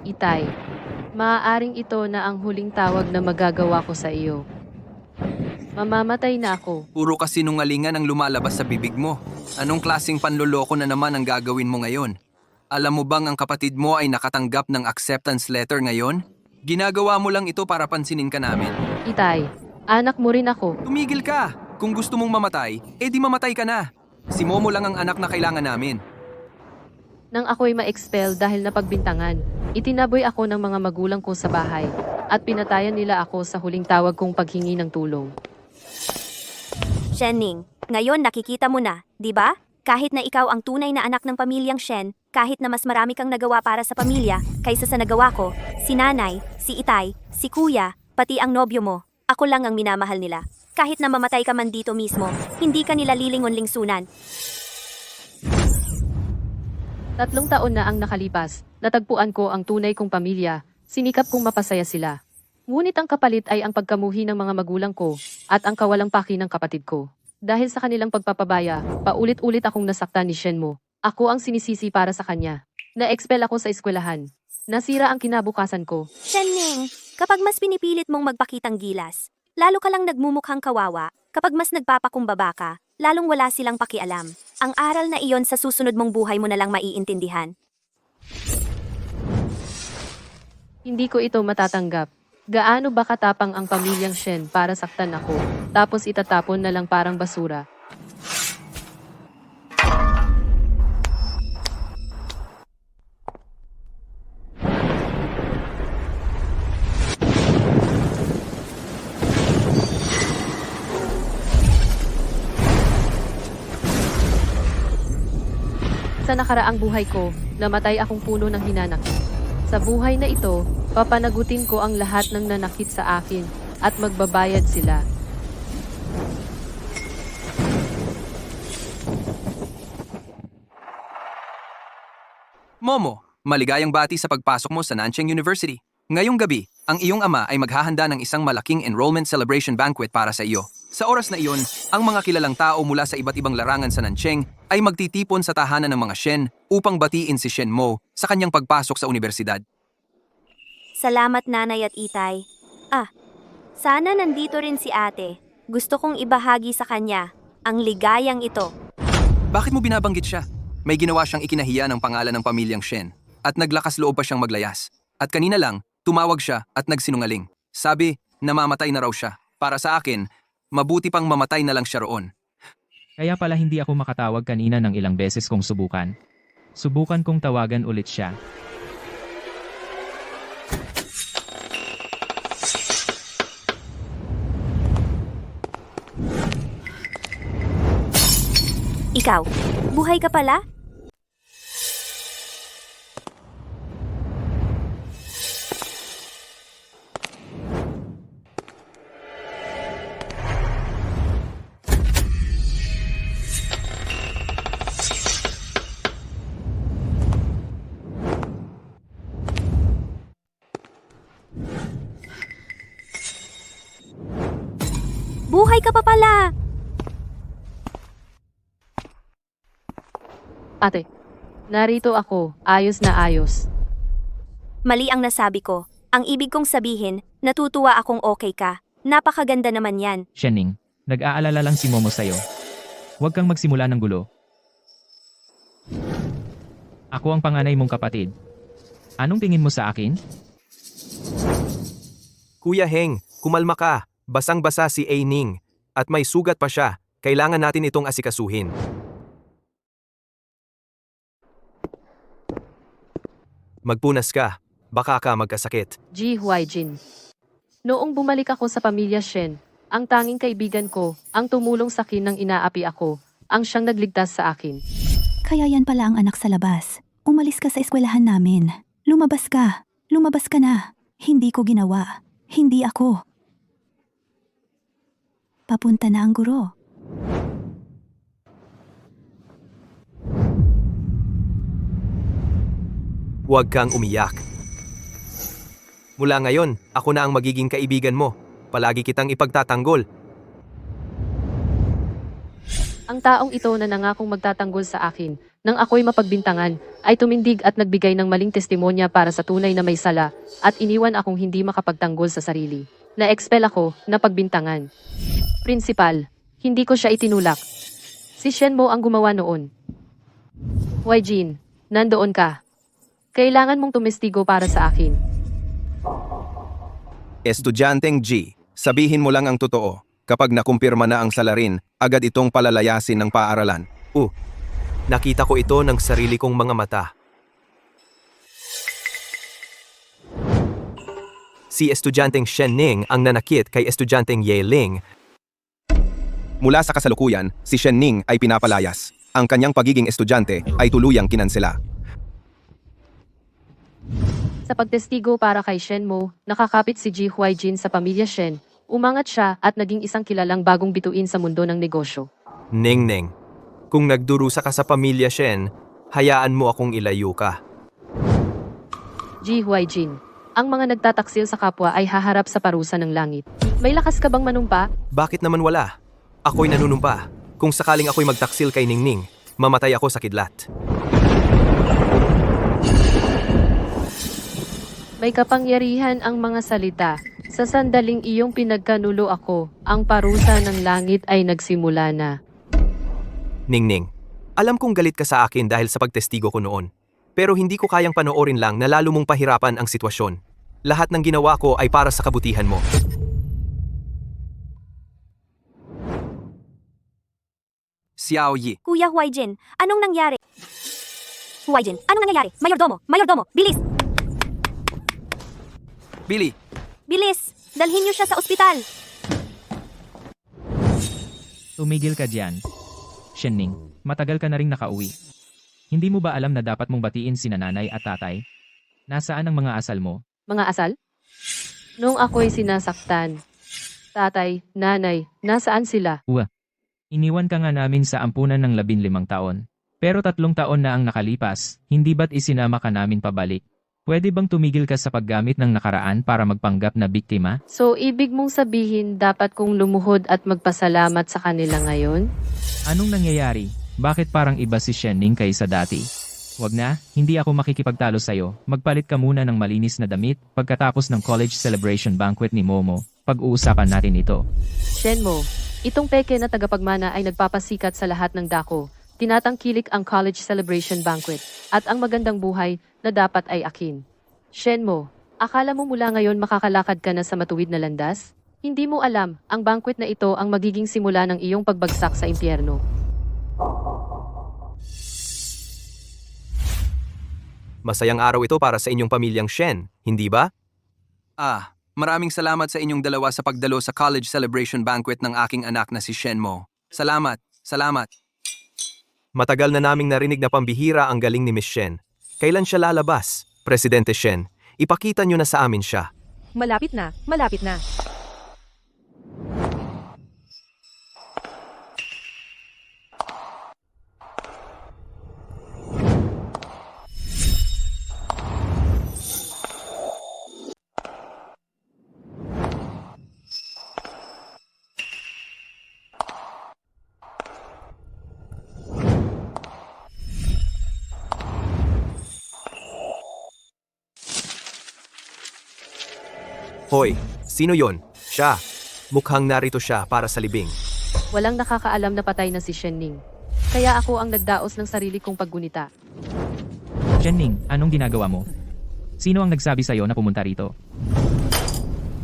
Itay, maaaring ito na ang huling tawag na magagawa ko sa iyo. Mamamatay na ako. Puro kasinungalingan ang lumalabas sa bibig mo. Anong klaseng panloloko na naman ang gagawin mo ngayon? Alam mo bang ang kapatid mo ay nakatanggap ng acceptance letter ngayon? Ginagawa mo lang ito para pansinin ka namin. Itay, anak mo rin ako. Tumigil ka! Kung gusto mong mamatay, edi mamatay ka na. Si Momo lang ang anak na kailangan namin. Nang ako'y ma-expel dahil napagbintangan, itinaboy ako ng mga magulang ko sa bahay at pinatayan nila ako sa huling tawag kong paghingi ng tulong. Shenning, ngayon nakikita mo na, di ba? Kahit na ikaw ang tunay na anak ng pamilyang Shen, kahit na mas marami kang nagawa para sa pamilya kaysa sa nagawa ko, si nanay, si itay, si kuya, pati ang nobyo mo, ako lang ang minamahal nila. Kahit na mamatay ka man dito mismo, hindi ka nila lilingon-lingsunan. 3 taon na ang nakalipas, natagpuan ko ang tunay kong pamilya, sinikap kong mapasaya sila. Ngunit ang kapalit ay ang pagkamuhi ng mga magulang ko at ang kawalang paki ng kapatid ko. Dahil sa kanilang pagpapabaya, paulit-ulit akong nasaktan ni Shenmo. Ako ang sinisisi para sa kanya. Na-expel ako sa eskwelahan. Nasira ang kinabukasan ko. Shenning, kapag mas pinipilit mong magpakitang gilas, lalo ka lang nagmumukhang kawawa. Kapag mas nagpapakumbaba ka, lalong wala silang pakialam. Ang aral na iyon sa susunod mong buhay mo na lang maiintindihan. Hindi ko ito matatanggap. Gaano ba katapang ang pamilyang Shen para saktan ako, tapos itatapon na lang parang basura? Sa nakaraang buhay ko, namatay akong puno ng hinanakit. Sa buhay na ito, papanagutin ko ang lahat ng nanakit sa akin at magbabayad sila. Momo, maligayang bati sa pagpasok mo sa Nancheng University. Ngayong gabi, ang iyong ama ay maghahanda ng isang malaking enrollment celebration banquet para sa iyo. Sa oras na iyon, ang mga kilalang tao mula sa iba't ibang larangan sa Nancheng ay magtitipon sa tahanan ng mga Shen upang batiin si Shen Mo sa kanyang pagpasok sa universidad. Salamat nanay at itay. Sana nandito rin si ate. Gusto kong ibahagi sa kanya ang ligayang ito. Bakit mo binabanggit siya? May ginawa siyang ikinahiya ng pangalan ng pamilyang Shen at naglakas loob pa siyang maglayas. At kanina lang, tumawag siya at nagsinungaling. Sabi, namamatay na raw siya. Para sa akin, mabuti pang mamatay na lang siya roon. Kaya pala hindi ako makatawag kanina ng ilang beses kong subukan. Subukan kong tawagan ulit siya. Ikaw, buhay ka pala? Buhay ka pa pala! Ate, narito ako, ayos na ayos. Mali ang nasabi ko. Ang ibig kong sabihin, natutuwa akong okay ka. Napakaganda naman yan. Shenning, nag-aalala lang si Momo sa'yo. Huwag kang magsimula ng gulo. Ako ang panganay mong kapatid. Anong tingin mo sa akin? Kuya Heng, kumalma ka. Basang-basa si Aining. At may sugat pa siya. Kailangan natin itong asikasuhin. Magpunas ka. Baka ka magkasakit. Ji Huaijin. Noong bumalik ako sa pamilya Shen, ang tanging kaibigan ko, ang tumulong sa akin nang inaapi ako, ang siyang nagligtas sa akin. Kaya yan pala ang anak sa labas. Umalis ka sa eskwelahan namin. Lumabas ka. Lumabas ka na. Hindi ko ginawa. Hindi ako. Papunta na ang guro. Huwag kang umiyak. Mula ngayon, ako na ang magiging kaibigan mo. Palagi kitang ipagtatanggol. Ang taong ito na nangakong magtatanggol sa akin, nang ako'y mapagbintangan, ay tumindig at nagbigay ng maling testimonya para sa tunay na may sala, at iniwan akong hindi makapagtanggol sa sarili. Na-expel ako, na pagbintangan. Principal, hindi ko siya itinulak. Si Shenmo ang gumawa noon. Why Jin, nandoon ka. Kailangan mong tumestigo para sa akin. Estudyanteng G, sabihin mo lang ang totoo. Kapag nakumpirma na ang salarin, agad itong palalayasin ng paaralan. Nakita ko ito ng sarili kong mga mata. Si estudyanteng Shen Ning ang nanakit kay estudyanteng Ye Ling. Mula sa kasalukuyan, si Shen Ning ay pinapalayas. Ang kanyang pagiging estudyante ay tuluyang kinansela. Sa pagtestigo para kay Shenmo, nakakapit si Ji Huaijin sa pamilya Shen. Umangat siya at naging isang kilalang bagong bituin sa mundo ng negosyo. Ning Ning, kung nagdurusa ka sa pamilya Shen, hayaan mo akong ilayo ka. Ji Huaijin, ang mga nagtataksil sa kapwa ay haharap sa parusa ng langit. May lakas ka bang manumpa? Bakit naman wala? Ako'y nanunumpa. Kung sakaling ako'y magtaksil kay Ning Ning, mamatay ako sa kidlat. May kapangyarihan ang mga salita. Sa sandaling iyong pinagkanulo ako, ang parusa ng langit ay nagsimula na. Ning Ning, alam kong galit ka sa akin dahil sa pagtestigo ko noon. Pero hindi ko kayang panoorin lang na lalo mong pahirapan ang sitwasyon. Lahat ng ginawa ko ay para sa kabutihan mo. Xiao Yi, Kuya Huaijin, anong nangyari? Huaijin, anong nangyayari? Mayordomo, mayordomo, bilis! Billy, Bilis! Dalhin niyo siya sa ospital! Tumigil ka diyan. Shenning, matagal ka na ring nakauwi. Hindi mo ba alam na dapat mong batiin si nanay at tatay? Nasaan ang mga asal mo? Mga asal? Noong ako'y sinasaktan. Tatay, nanay, nasaan sila? Iniwan ka nga namin sa ampunan ng 15 taon. Pero 3 taon na ang nakalipas, hindi ba't isinama ka namin pabalik? Pwede bang tumigil ka sa paggamit ng nakaraan para magpanggap na biktima? So, ibig mong sabihin dapat kong lumuhod at magpasalamat sa kanila ngayon? Anong nangyayari? Bakit parang iba si Shenning kaysa dati? Wag na, hindi ako makikipagtalo sa'yo. Magpalit ka muna ng malinis na damit pagkatapos ng college celebration banquet ni Momo. Pag-uusapan natin ito. Shenmo, itong peke na tagapagmana ay nagpapasikat sa lahat ng dako. Tinatangkilik ang college celebration banquet at ang magandang buhay na dapat ay akin. Shenmo, akala mo mula ngayon makakalakad ka na sa matuwid na landas? Hindi mo alam, ang banquet na ito ang magiging simula ng iyong pagbagsak sa impyerno. Masayang araw ito para sa inyong pamilyang Shen, hindi ba? Maraming salamat sa inyong dalawa sa pagdalo sa college celebration banquet ng aking anak na si Shenmo. Salamat, salamat. Matagal na naming narinig na pambihira ang galing ni Miss Shen. Kailan siya lalabas? Presidente Shen, ipakita niyo na sa amin siya. Malapit na, malapit na. Hoy, sino yon? Siya. Mukhang narito siya para sa libing. Walang nakakaalam na patay na si Shenning. Kaya ako ang nagdaos ng sarili kong paggunita. Shenning, anong ginagawa mo? Sino ang nagsabi sa'yo na pumunta rito?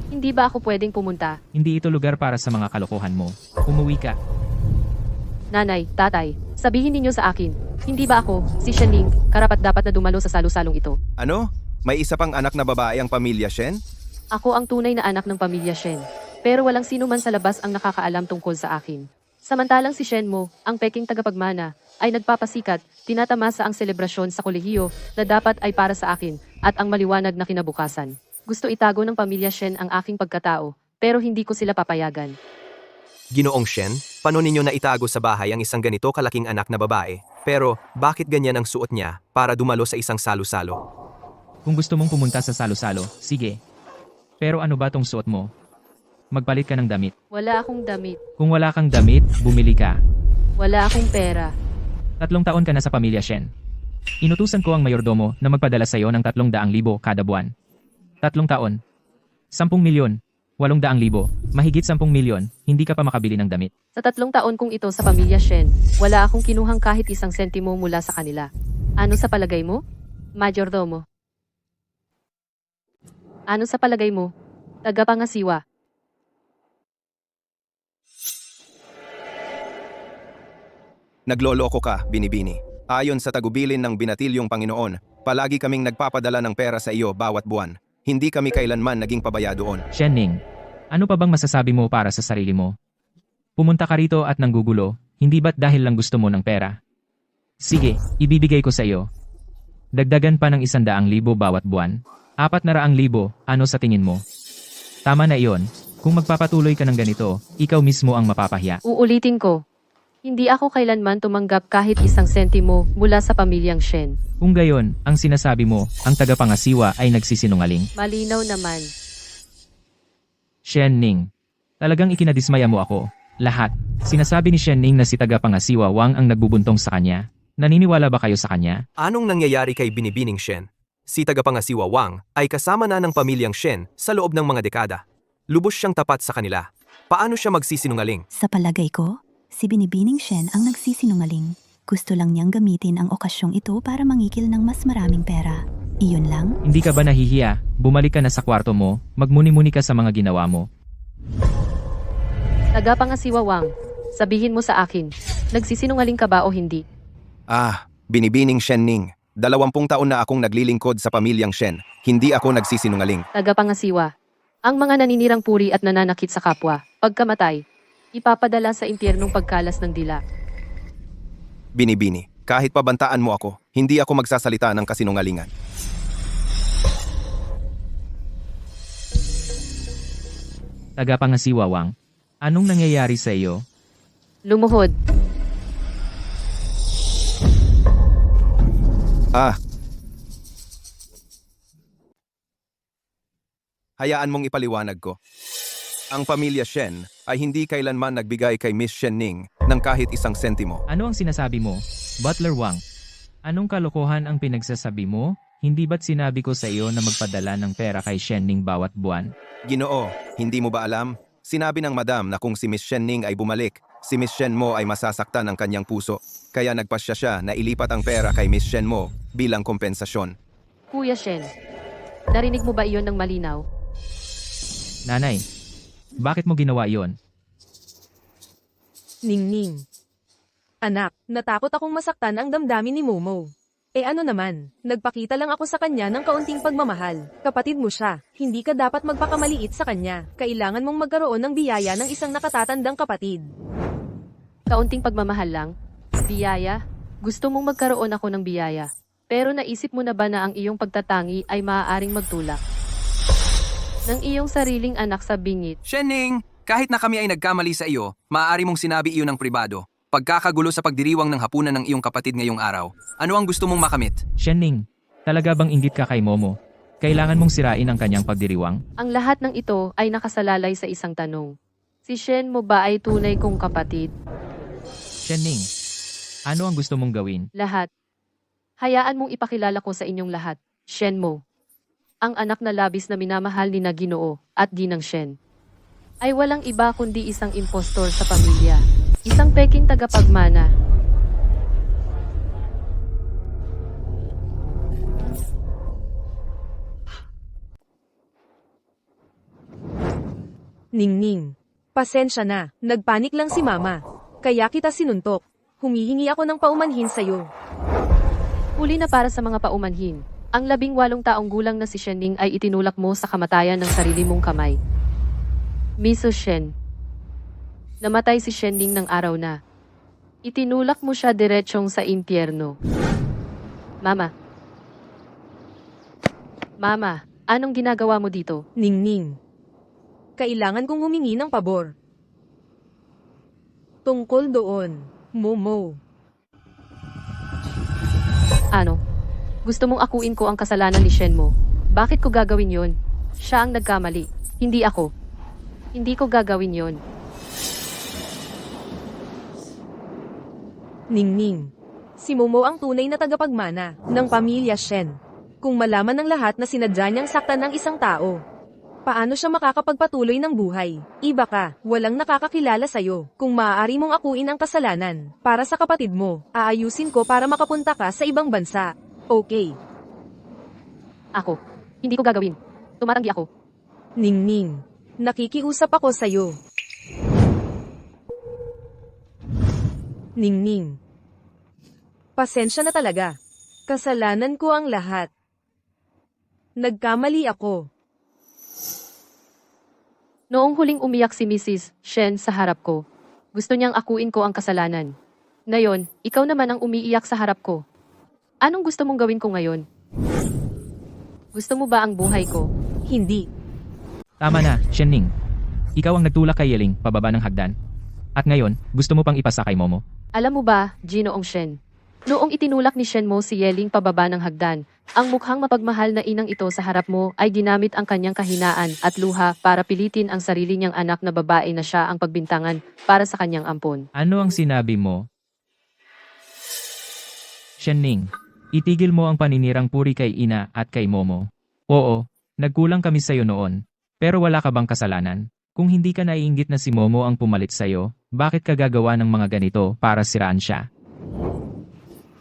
Hindi ba ako pwedeng pumunta? Hindi ito lugar para sa mga kalokohan mo. Umuwi ka. Nanay, tatay, sabihin ninyo sa akin, hindi ba ako, si Shenning, karapat-dapat na dumalo sa salo-salong ito? Ano? May isa pang anak na babae ang pamilya Shen? Ako ang tunay na anak ng pamilya Shen. Pero walang sino man sa labas ang nakakaalam tungkol sa akin. Samantalang si Shenmo, ang peking tagapagmana, ay nagpapasikat, tinatamasa ang selebrasyon sa kolehiyo na dapat ay para sa akin at ang maliwanag na kinabukasan. Gusto itago ng pamilya Shen ang aking pagkatao, pero hindi ko sila papayagan. Ginoong Shen, paano ninyo na itago sa bahay ang isang ganito kalaking anak na babae? Pero, bakit ganyan ang suot niya para dumalo sa isang salo-salo? Kung gusto mong pumunta sa salo-salo, sige. Pero ano ba tong suot mo? Magpalit ka ng damit. Wala akong damit. Kung wala kang damit, bumili ka. Wala akong pera. 3 taon ka na sa pamilya Shen. Inutusan ko ang mayordomo na magpadala sa'yo ng 300,000 kada buwan. 3 taon. 10 milyon. 800,000. Mahigit 10 milyon. Hindi ka pa makabili ng damit. Sa 3 taon kong ito sa pamilya Shen, wala akong kinuhang kahit isang sentimo mula sa kanila. Ano sa palagay mo? Mayordomo. Ano sa palagay mo? Tagapangasiwa. Nagloloko ka, Binibini. Ayon sa tagubilin ng binatilyong Panginoon, palagi kaming nagpapadala ng pera sa iyo bawat buwan. Hindi kami kailanman naging pabaya doon. Shen Ning, ano pa bang masasabi mo para sa sarili mo? Pumunta ka rito at nanggugulo, hindi ba't dahil lang gusto mo ng pera? Sige, ibibigay ko sa iyo. Dagdagan pa ng 100,000 bawat buwan. 400,000, ano sa tingin mo? Tama na iyon. Kung magpapatuloy ka ng ganito, ikaw mismo ang mapapahiya. Uulitin ko. Hindi ako kailanman tumanggap kahit isang sentimo mula sa pamilyang Shen. Kung gayon, ang sinasabi mo, ang tagapangasiwa ay nagsisinungaling. Malinaw naman. Shen Ning, talagang ikinadismaya mo ako. Lahat. Sinasabi ni Shen Ning na si tagapangasiwa Wang ang nagbubuntong sa kanya. Naniniwala ba kayo sa kanya? Anong nangyayari kay Binibining Shen? Si tagapangasiwa Wang ay kasama na ng pamilyang Shen sa loob ng mga dekada. Lubos siyang tapat sa kanila. Paano siya magsisinungaling? Sa palagay ko, si Binibining Shen ang nagsisinungaling. Gusto lang niyang gamitin ang okasyong ito para mangikil ng mas maraming pera. Iyon lang. Hindi ka ba nahihiya? Bumalik ka na sa kwarto mo, magmuni-muni ka sa mga ginawa mo. Tagapangasiwa Wang, sabihin mo sa akin, nagsisinungaling ka ba o hindi? Binibining Shen Ning. 20 taon na akong naglilingkod sa pamilyang Shen. Hindi ako nagsisinungaling. Tagapangasiwa, ang mga naninirang puri at nananakit sa kapwa, pagkamatay, ipapadala sa impyernong pagkalas ng dila. Binibini, kahit pabantaan mo ako, hindi ako magsasalita ng kasinungalingan. Tagapangasiwa Wang, anong nangyayari sa iyo? Lumuhod. Hayaan mong ipaliwanag ko. Ang pamilya Shen ay hindi kailanman nagbigay kay Miss Shen Ning ng kahit isang sentimo. Ano ang sinasabi mo? Butler Wang, anong kalokohan ang pinagsasabi mo? Hindi ba't sinabi ko sa iyo na magpadala ng pera kay Shen Ning bawat buwan? Ginoo, hindi mo ba alam? Sinabi ng madam na kung si Miss Shen Ning ay bumalik, si Miss Shen Mo ay masasaktan ang kanyang puso. Kaya nagpasya siya na ilipat ang pera kay Miss Shen Mo bilang kompensasyon. Kuya Shen, narinig mo ba iyon ng malinaw? Nanay, bakit mo ginawa iyon? Ningning. Anak, natakot akong masaktan ang damdamin ni Momo. Ano naman, nagpakita lang ako sa kanya ng kaunting pagmamahal. Kapatid mo siya, hindi ka dapat magpakamaliit sa kanya. Kailangan mong magkaroon ng biyaya ng isang nakatatandang kapatid. Kaunting pagmamahal lang? Biyaya? Gusto mong magkaroon ako ng biyaya. Pero naisip mo na ba na ang iyong pagtatangi ay maaaring magtulak ng iyong sariling anak sa bingit? Shen Ning, kahit na kami ay nagkamali sa iyo, maaari mong sinabi iyon ng pribado. Pagkakagulo sa pagdiriwang ng hapunan ng iyong kapatid ngayong araw. Ano ang gusto mong makamit? Shen Ning, talaga bang inggit ka kay Momo? Kailangan mong sirain ang kanyang pagdiriwang? Ang lahat ng ito ay nakasalalay sa isang tanong. Si Shen mo ba ay tunay kong kapatid? Shen Ning, ano ang gusto mong gawin? Lahat. Hayaan mong ipakilala ko sa inyong lahat. Shen mo. Ang anak na labis na minamahal ni na Ginoo at Ginang Shen ay walang iba kundi isang impostor sa pamilya. Isang peking tagapagmana. Ningning. Pasensya na, nagpanik lang si Mama. Kaya kita sinuntok. Humihingi ako ng paumanhin sa'yo. Huli na para sa mga paumanhin. Ang 18 taong gulang na si Shen Ning ay itinulak mo sa kamatayan ng sarili mong kamay. Miso Shen. Namatay si Shen Ning ng araw na. Itinulak mo siya diretsyong sa impyerno. Mama. Mama, anong ginagawa mo dito? Ningning. Kailangan kong humingi ng pabor. Tungkol doon, Momo. Ano? Gusto mong akuin ko ang kasalanan ni Shen mo? Bakit ko gagawin yon? Siya ang nagkamali, hindi ako. Hindi ko gagawin yon. Ningning. Si Momo ang tunay na tagapagmana ng pamilya Shen. Kung malaman ng lahat na sinadya niyang saktan ng isang tao, paano siya makakapagpatuloy ng buhay? Iba ka, walang nakakakilala sa'yo. Kung maaari mong akuin ang kasalanan para sa kapatid mo, aayusin ko para makapunta ka sa ibang bansa. Okay. Ako. Hindi ko gagawin. Tumatanggi ako. Ningning. Nakikiusap ako sa'yo. Ningning. Pasensya na talaga. Kasalanan ko ang lahat. Nagkamali ako. Noong huling umiyak si Mrs. Shen sa harap ko, gusto niyang akuin ko ang kasalanan. Ngayon, ikaw naman ang umiiyak sa harap ko. Anong gusto mong gawin ko ngayon? Gusto mo ba ang buhay ko? Hindi. Tama na, Shenning. Ikaw ang nagtulak kay Yeling pababa ng hagdan. At ngayon, gusto mo pang ipasa kay Momo. Alam mo ba, Ginoong Shen? Noong itinulak ni Shen Mo si Yeling pababa ng hagdan, ang mukhang mapagmahal na inang ito sa harap mo ay ginamit ang kanyang kahinaan at luha para pilitin ang sarili niyang anak na babae na siya ang pagbintangan para sa kanyang ampon. Ano ang sinabi mo? Shenning, itigil mo ang paninirang puri kay Ina at kay Momo. Oo, nagkulang kami sa'yo noon. Pero wala ka bang kasalanan? Kung hindi ka naiinggit na si Momo ang pumalit sa'yo, bakit ka gagawa ng mga ganito para siraan siya?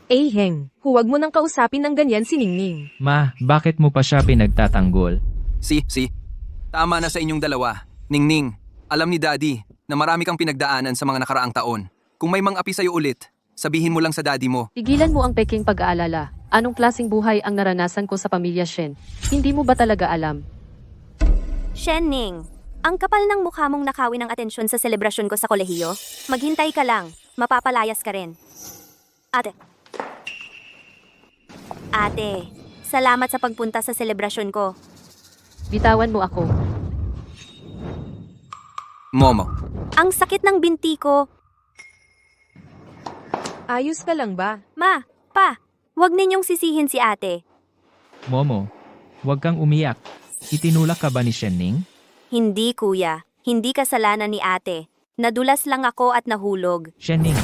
Heng, huwag mo nang kausapin ng ganyan si Ningning. Ma, bakit mo pa siya pinagtatanggol? Si. Tama na sa inyong dalawa. Ningning, alam ni Daddy na marami kang pinagdaanan sa mga nakaraang taon. Kung may mang-api sa'yo ulit, sabihin mo lang sa Daddy mo. Tigilan mo ang peking pag-aalala. Anong klaseng buhay ang naranasan ko sa pamilya Shen? Hindi mo ba talaga alam? Shenning, ang kapal ng mukha mong nakawin ng atensyon sa selebrasyon ko sa kolehiyo. Maghintay ka lang, mapapalayas ka rin. Ate, salamat sa pagpunta sa selebrasyon ko. Bitawan mo ako. Momo. Ang sakit ng binti ko. Ayos ka lang ba? Ma, pa, huwag ninyong sisihin si ate. Momo, huwag kang umiyak. Itinulak ka ba ni Shenning? Hindi kuya, hindi kasalanan ni ate. Nadulas lang ako at nahulog. Shenning,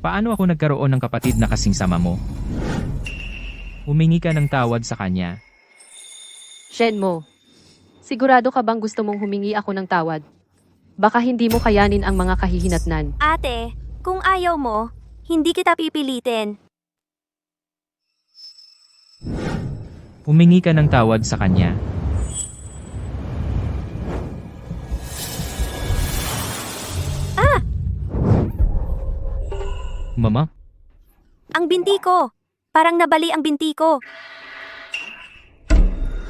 paano ako nagkaroon ng kapatid na kasing sama mo? Humingi ka ng tawad sa kanya. Shen Mo, sigurado ka bang gusto mong humingi ako ng tawad? Baka hindi mo kayanin ang mga kahihinatnan. Ate, kung ayaw mo, hindi kita pipilitin. Humingi ka ng tawad sa kanya. Mama, Ang binti ko! Parang nabali ang binti ko.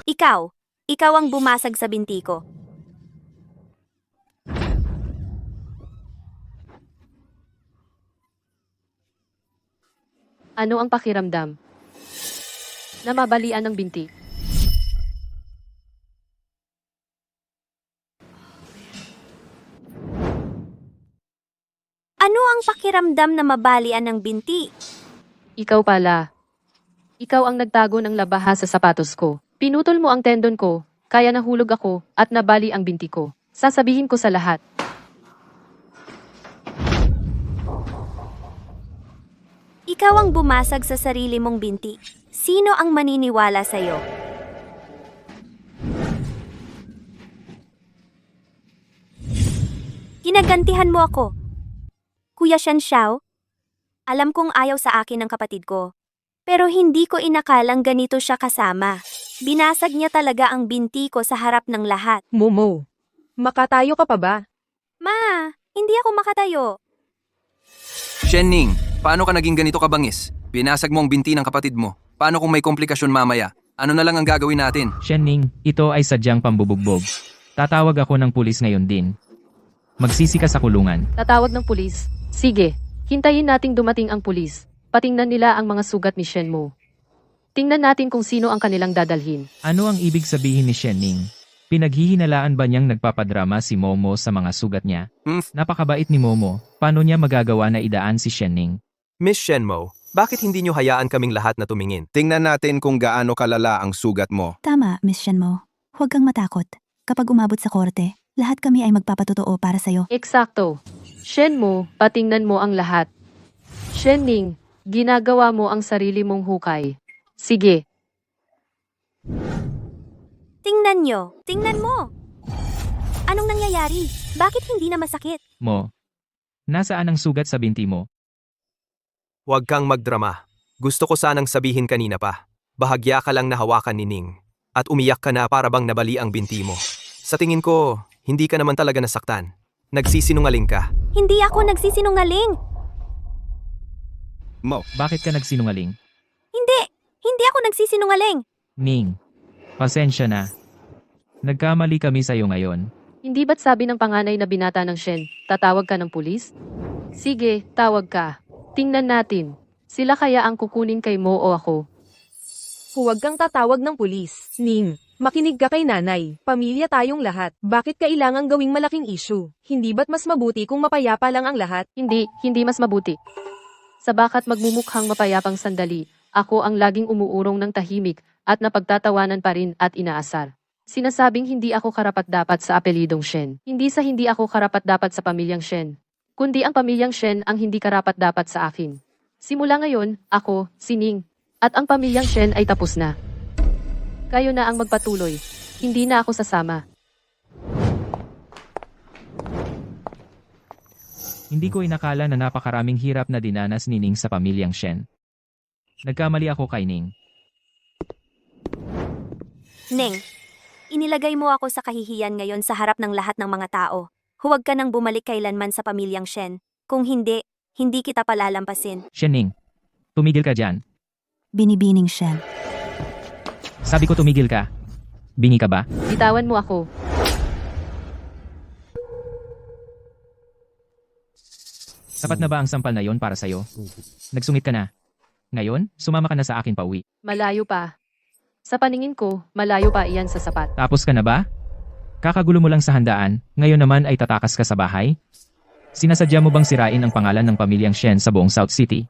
Ikaw ang bumasag sa binti ko. Ano ang pakiramdam? Na mabalian ng binti. Ano ang pakiramdam na mabalian ng binti? Ikaw pala. Ikaw ang nagtago ng labaha sa sapatos ko. Pinutol mo ang tendon ko, kaya nahulog ako at nabali ang binti ko. Sasabihin ko sa lahat. Ikaw ang bumasag sa sarili mong binti. Sino ang maniniwala sa'yo? Ginagantihan mo ako. Kuya Shanxiao, alam kong ayaw sa akin ng kapatid ko. Pero hindi ko inakalang ganito siya kasama. Binasag niya talaga ang binti ko sa harap ng lahat. Momo, makatayo ka pa ba? Ma, hindi ako makatayo. Shenning, paano ka naging ganito kabangis? Binasag mo ang binti ng kapatid mo. Paano kung may komplikasyon mamaya? Ano na lang ang gagawin natin? Shenning, ito ay sadyang pambubugbog. Tatawag ako ng pulis ngayon din. Magsisi ka sa kulungan. Tatawag ng pulis. Sige, hintayin nating dumating ang pulis. Patingnan nila ang mga sugat ni Shen Mo. Tingnan natin kung sino ang kanilang dadalhin. Ano ang ibig sabihin ni Shenning? Pinaghihinalaan ba niyang nagpapadrama si Momo sa mga sugat niya? Napakabait ni Momo. Paano niya magagawa na idaan si Shenning? Miss Shenmo, bakit hindi nyo hayaan kaming lahat na tumingin? Tingnan natin kung gaano kalala ang sugat mo. Tama, Miss Shenmo. Huwag kang matakot. Kapag umabot sa korte, lahat kami ay magpapatotoo para sa'yo. Eksakto. Shen Mo, patingnan mo ang lahat. Shenning, ginagawa mo ang sarili mong hukay. Sige, Tingnan nyo. Tingnan mo. Anong nangyayari? Bakit hindi na masakit? Mo. Nasaan ang sugat sa binti mo? Huwag kang magdrama. Gusto ko sanang sabihin kanina pa. Bahagya ka lang na hawakan ni Ning. At umiyak ka na para bang nabali ang binti mo. Sa tingin ko, hindi ka naman talaga nasaktan. Nagsisinungaling ka. Hindi ako nagsisinungaling. Mo, Bakit ka nagsinungaling? Hindi. Hindi ako nagsisinungaling. Ning. Pasensya na. Nagkamali kami sa'yo ngayon. hindi ba't sabi ng panganay na binata ng Shen, tatawag ka ng pulis? Sige, tawag ka. Tingnan natin. Sila kaya ang kukunin kay Mo o ako? Huwag kang tatawag ng pulis. Ning, makinig ka kay nanay. Pamilya tayong lahat. Bakit kailangang gawing malaking issue? Hindi ba't mas mabuti kung mapayapa lang ang lahat? Hindi mas mabuti. Sa bakat magmumukhang mapayapang sandali, ako ang laging umuurong ng tahimik at napagtatawanan pa rin at inaasar. Sinasabing hindi ako karapat-dapat sa apelidong Shen. Hindi ako karapat-dapat sa pamilyang Shen. Kundi ang pamilyang Shen ang hindi karapat-dapat sa akin. Simula ngayon, ako, si Ning, at ang pamilyang Shen ay tapos na. Kayo na ang magpatuloy. Hindi na ako sasama. Hindi ko inakala na napakaraming hirap na dinanas ni Ning sa pamilyang Shen. Nagkamali ako kay Ning. Ning, inilagay mo ako sa kahihiyan ngayon sa harap ng lahat ng mga tao. Huwag ka nang bumalik kailanman sa pamilyang Shen. Kung hindi, hindi kita palalampasin. Shen Ning. Tumigil ka dyan. Binibining Shen. Sabi ko tumigil ka. Bingi ka ba? Bitawan mo ako. Sapat na ba ang sampal na yon para sa'yo? Nagsungit ka na. Ngayon, sumama ka na sa akin pauwi. Malayo pa. Sa paningin ko, malayo pa iyan sa sapat. Tapos ka na ba? Kakagulo mo lang sa handaan, ngayon naman ay tatakas ka sa bahay? Sinasadya mo bang sirain ang pangalan ng pamilyang Shen sa buong South City?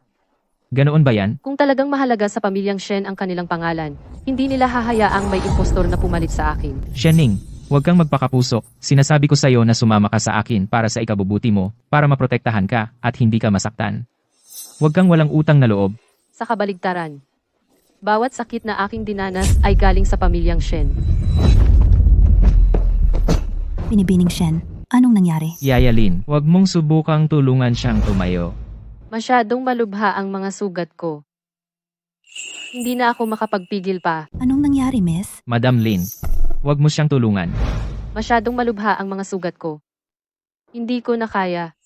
Ganoon ba yan? Kung talagang mahalaga sa pamilyang Shen ang kanilang pangalan, hindi nila hahayaang may impostor na pumalit sa akin. Shen Ning, huwag kang magpakapusok. Sinasabi ko sa'yo na sumama ka sa akin para sa ikabubuti mo, para maprotektahan ka at hindi ka masaktan. Huwag kang walang utang na loob. Sa kabaligtaran, bawat sakit na aking dinanas ay galing sa pamilyang Shen. Binibining Shen. Anong nangyari? Yaya Lin, huwag mong subukang tulungan siyang tumayo. Masyadong malubha ang mga sugat ko. Hindi na ako makapagpigil pa. Anong nangyari, miss? Madam Lin, huwag mo siyang tulungan. Masyadong malubha ang mga sugat ko. Hindi ko na kaya.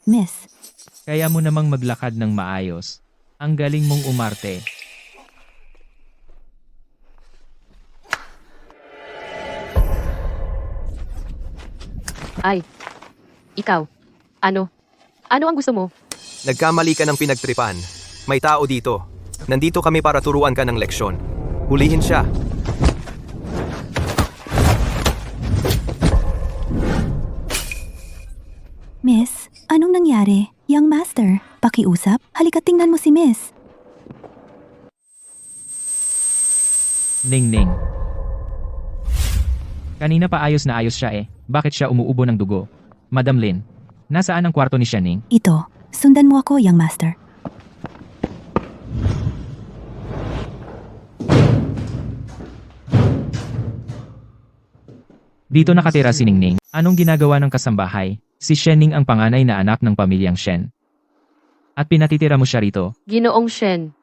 Miss, Kaya mo namang maglakad ng maayos. Ang galing mong umarte. Ay, ikaw. Ano? Ano ang gusto mo? Nagkamali ka ng pinagtripan. May tao dito. Nandito kami para turuan ka ng leksyon. Hulihin siya. miss, anong nangyari? Young master, pakiusap? Halika tingnan mo si miss. Ning Ning. Kanina pa ayos na ayos siya eh. Bakit siya umuubo ng dugo? Madam Lin, nasaan ang kwarto ni Shen Ning? Ito, sundan mo ako, young master. Dito nakatira si Ning Ning. Anong ginagawa ng kasambahay? Si Shen Ning ang panganay na anak ng pamilyang Shen. At pinatitira mo siya rito. Ginoong Shen.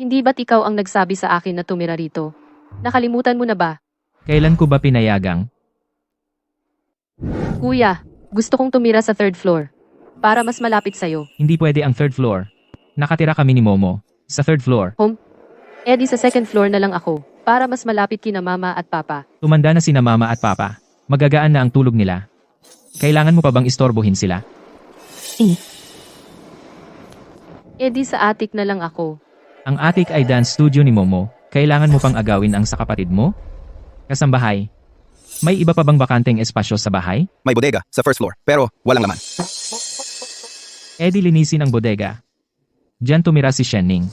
Hindi ba't ikaw ang nagsabi sa akin na tumira rito? Nakalimutan mo na ba? Kailan ko ba pinayagang? Kuya, gusto kong tumira sa third floor. Para mas malapit sa'yo. Hindi pwede ang third floor. Nakatira kami ni Momo. Sa third floor. Di sa second floor na lang ako. Para mas malapit kina mama at papa. Tumanda na sina mama at papa. Magagaan na ang tulog nila. Kailangan mo pa bang istorbohin sila? Di sa attic na lang ako. Ang attic ay dance studio ni Momo. Kailangan mo pang agawin ang sa kapatid mo? Kasambahay. May iba pa bang bakanteng espasyo sa bahay? may bodega sa first floor, pero walang laman. Di linisin ang bodega. Diyan tumira si Shen Ning.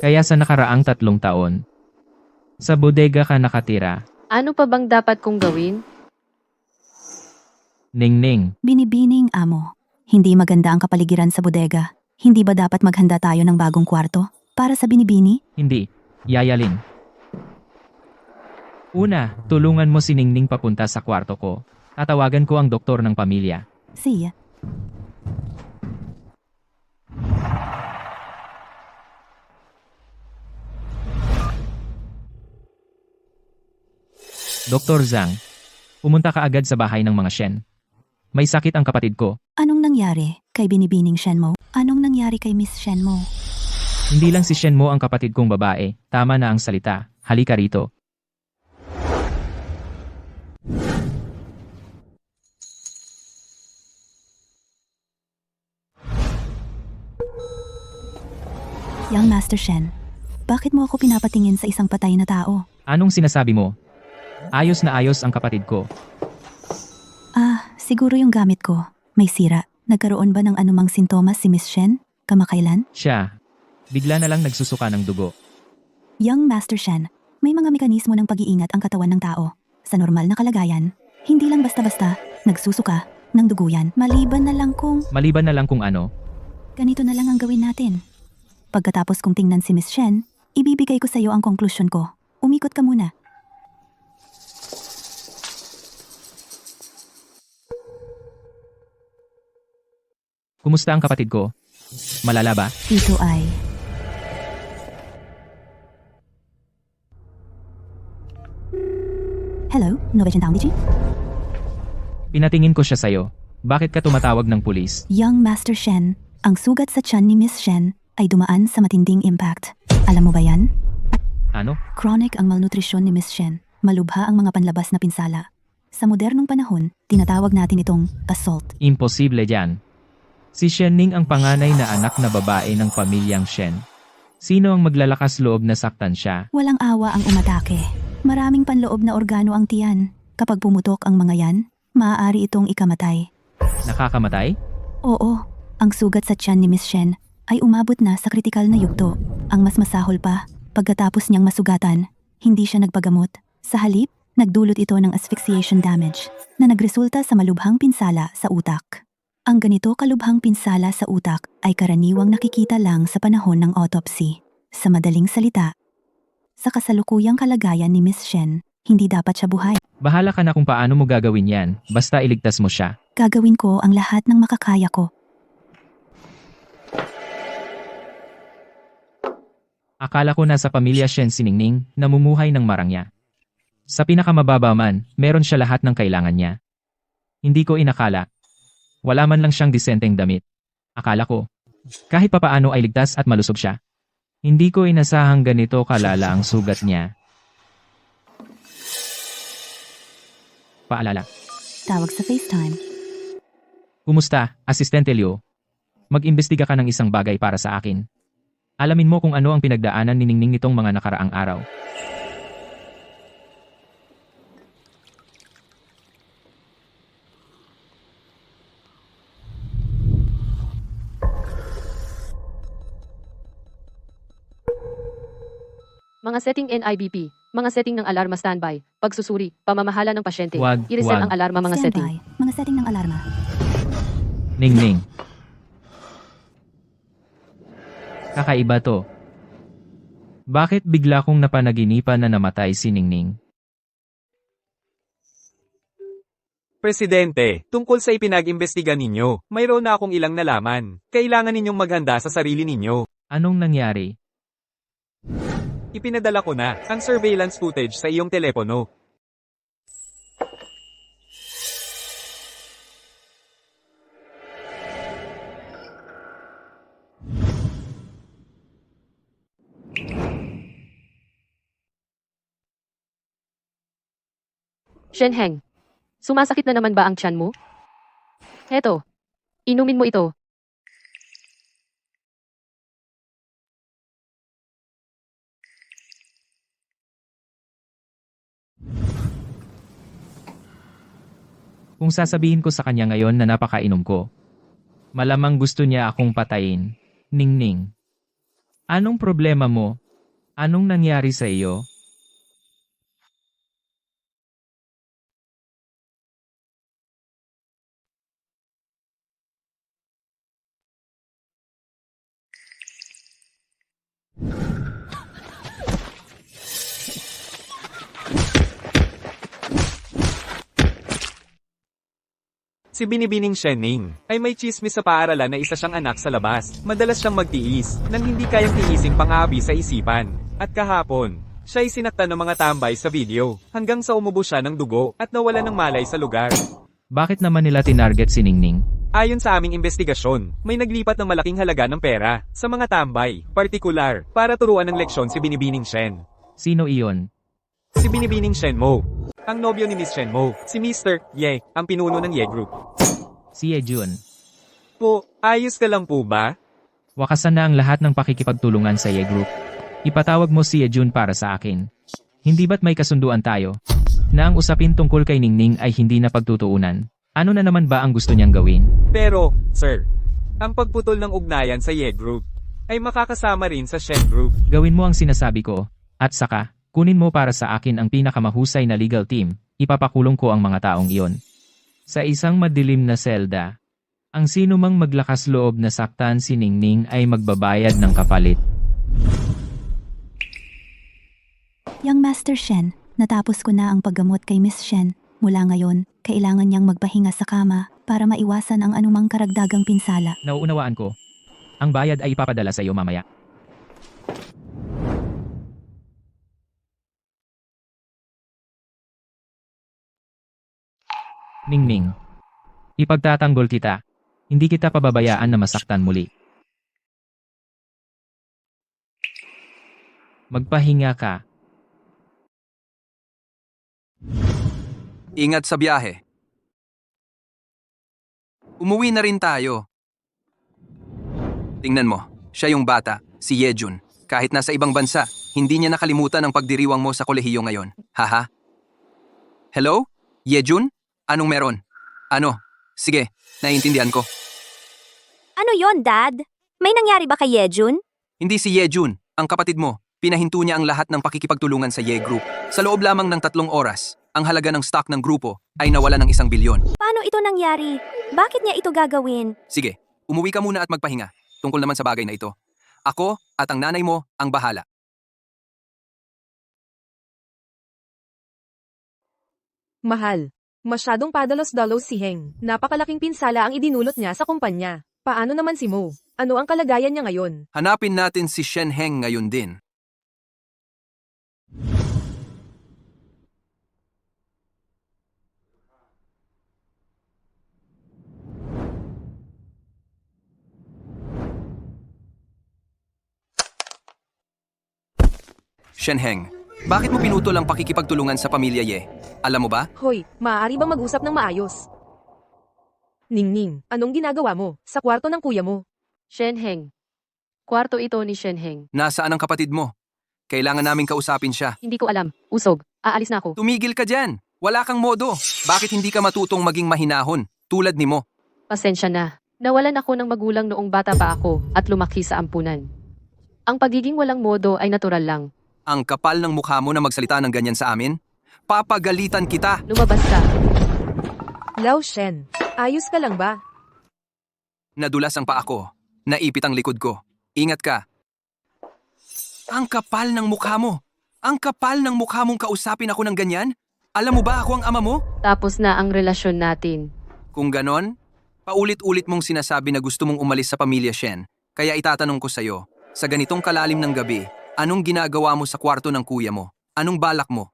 Kaya sa nakaraang 3 taon, Sa bodega ka nakatira. Ano pa bang dapat kong gawin? Ningning, Binibining amo. Hindi maganda ang kapaligiran sa bodega. Hindi ba dapat maghanda tayo ng bagong kwarto? Para sa binibini? hindi. Yayalin. Una, tulungan mo si Ningning papunta sa kwarto ko. Tatawagan ko ang doktor ng pamilya. Siya. Dr. Zhang, pumunta ka agad sa bahay ng mga Shen. May sakit ang kapatid ko. Anong nangyari kay binibining Shenmo? Anong nangyari kay Miss Shenmo? Hindi lang si Shen Mo ang kapatid kong babae. Tama na ang salita. Halika rito. Young Master Shen, bakit mo ako pinapatingin sa isang patay na tao? Anong sinasabi mo? Ayos na ayos ang kapatid ko. Siguro yung gamit ko. May sira. Nagkaroon ba ng anumang sintomas si Miss Shen? Kamakailan? Siya. Bigla na lang nagsusuka ng dugo. Young Master Shen, may mga mekanismo ng pag-iingat ang katawan ng tao. Sa normal na kalagayan, hindi lang basta-basta nagsusuka ng dugo yan. Maliban na lang kung Maliban na lang kung ano. ganito na lang ang gawin natin. Pagkatapos kong tingnan si Miss Shen, ibibigay ko sa iyo ang konklusyon ko. Umikot ka muna. Kumusta ang kapatid ko? Malala ba? Ito ay... Hello, 900 Pinatingin ko siya sa'yo. Bakit ka tumatawag ng pulis? Young Master Shen, ang sugat sa tiyan ni Miss Shen ay dumaan sa matinding impact. Alam mo ba yan? Ano? Chronic ang malnutrisyon ni Miss Shen. Malubha ang mga panlabas na pinsala. Sa modernong panahon, tinatawag natin itong assault. Imposible yan. Si Shen Ning ang panganay na anak na babae ng pamilyang Shen. Sino ang maglalakas loob na saktan siya? Walang awa ang umatake. Maraming panloob na organo ang tiyan. Kapag pumutok ang mga yan, maaari itong ikamatay. Nakakamatay? Oo, ang sugat sa tiyan ni Miss Shen ay umabot na sa kritikal na yugto. Ang mas masahol pa, pagkatapos niyang masugatan, hindi siya nagpagamot. Sa halip, nagdulot ito ng asphyxiation damage na nagresulta sa malubhang pinsala sa utak. Ang ganito kalubhang pinsala sa utak ay karaniwang nakikita lang sa panahon ng autopsy. Sa madaling salita, sa kasalukuyang kalagayan ni Miss Shen, hindi dapat siya buhay. Bahala ka na kung paano mo gagawin yan, basta iligtas mo siya. Gagawin ko ang lahat ng makakaya ko. Akala ko na sa pamilya Shen si Ningning, namumuhay ng marangya. Sa pinakamababa man, meron siya lahat ng kailangan niya. Hindi ko inakala. Wala man lang siyang disenteng damit. Akala ko, kahit papaano ay ligtas at malusog siya. Hindi ko inasahang ganito kalala ang sugat niya. Paalala. Tawag sa FaceTime. Kumusta, Asistente Liu? Mag-imbestiga ka ng isang bagay para sa akin. Alamin mo kung ano ang pinagdaanan ni Ningning nitong mga nakaraang araw. Mga setting NIBP, mga setting ng alarma standby, pagsusuri, pamamahala ng pasyente, Wag, i-reset wag. ang alarma mga setting. Standby. Mga setting ng alarma. Ningning. Kakaiba to. Bakit bigla kong napanaginipan na namatay si Ningning? Presidente, tungkol sa ipinag-imbestiga ninyo, mayroon na akong ilang nalaman. Kailangan ninyong maghanda sa sarili ninyo. Anong nangyari? Ipinadala ko na ang surveillance footage sa iyong telepono. Shenheng, sumasakit na naman ba ang tiyan mo? Heto, inumin mo ito. Kung sasabihin ko sa kanya ngayon na napakainom ko, malamang gusto niya akong patayin. Ningning. Anong problema mo? Anong nangyari sa iyo? Si Binibining Shenning ay may chismis sa paaralan na isa siyang anak sa labas. Madalas siyang magtiis nang hindi kayang tiising pang-aabi sa isipan. At kahapon, siya ay sinaktan ng mga tambay sa video hanggang sa umubo siya ng dugo at nawala ng malay sa lugar. Bakit naman nila tinarget si Ningning? Ayon sa aming investigasyon, may naglipat ng malaking halaga ng pera sa mga tambay, partikular, para turuan ng leksyon si Binibining Shen. Sino iyon? Si Binibining Shenmo, ang nobyo ni Miss Shenmo, si Mr. Ye, ang pinuno ng Ye Group. Si Yejun. Po, ayos ka lang po ba? Wakasan na ang lahat ng pakikipagtulungan sa Ye Group. Ipatawag mo si Yejun para sa akin. Hindi ba't may kasunduan tayo? Na ang usapin tungkol kay Ningning ay hindi na pagtutuunan. Ano na naman ba ang gusto niyang gawin? Pero, sir, ang pagputol ng ugnayan sa Ye Group ay makakasama rin sa Shen Group. Gawin mo ang sinasabi ko, at saka, kunin mo para sa akin ang pinakamahusay na legal team, ipapakulong ko ang mga taong iyon. Sa isang madilim na selda, ang sino mang maglakas loob na saktan si Ningning ay magbabayad ng kapalit. Young Master Shen, natapos ko na ang paggamot kay Miss Shen. Mula ngayon, kailangan niyang magpahinga sa kama para maiwasan ang anumang karagdagang pinsala. Nauunawaan ko. Ang bayad ay ipapadala sa iyo mamaya. Ningning. Ipagtatanggol kita. Hindi kita pababayaan na masaktan muli. Magpahinga ka. Ingat sa biyahe. Umuwi na rin tayo. Tingnan mo, siya yung bata, si Yejun. Kahit nasa ibang bansa, hindi niya nakalimutan ang pagdiriwang mo sa kolehiyo ngayon. Haha. Hello? Yejun? Anong meron? Ano? Sige, naiintindihan ko. Ano yon, Dad? May nangyari ba kay Yejun? Hindi si Yejun, ang kapatid mo. Pinahinto niya ang lahat ng pakikipagtulungan sa Ye Group. Sa loob lamang ng 3 oras, ang halaga ng stock ng grupo ay nawala ng 1 bilyon. Paano ito nangyari? Bakit niya ito gagawin? Sige, umuwi ka muna at magpahinga. Tungkol naman sa bagay na ito. Ako at ang nanay mo ang bahala. Mahal. Masyadong padalos-dalos si Heng. Napakalaking pinsala ang idinulot niya sa kumpanya. Paano naman si Mo? Ano ang kalagayan niya ngayon? Hanapin natin si Shen Heng ngayon din. Shen Heng, bakit mo pinutol ang pakikipagtulungan sa pamilya Ye? Alam mo ba? Hoy, maaari bang mag-usap ng maayos? Ningning, anong ginagawa mo sa kwarto ng kuya mo? Shenheng. Kwarto ito ni Shenheng. Nasaan ang kapatid mo? Kailangan naming kausapin siya. Hindi ko alam. Usog. Aalis na ako. Tumigil ka dyan! Wala kang modo! Bakit hindi ka matutong maging mahinahon, tulad ni mo? Pasensya na. Nawalan ako ng magulang noong bata pa ako at lumaki sa ampunan. Ang pagiging walang modo ay natural lang. Ang kapal ng mukha mo na magsalita ng ganyan sa amin? Papagalitan kita! Lumabas ka. Lao Shen, ayos ka lang ba? Nadulas ang paa ko. Naipit ang likod ko. Ingat ka. Ang kapal ng mukha mo! Ang kapal ng mukha mong kausapin ako ng ganyan? Alam mo ba ako ang ama mo? Tapos na ang relasyon natin. Kung ganon, paulit-ulit mong sinasabi na gusto mong umalis sa pamilya Shen. Kaya itatanong ko sa'yo, sa ganitong kalalim ng gabi, anong ginagawa mo sa kwarto ng kuya mo? Anong balak mo?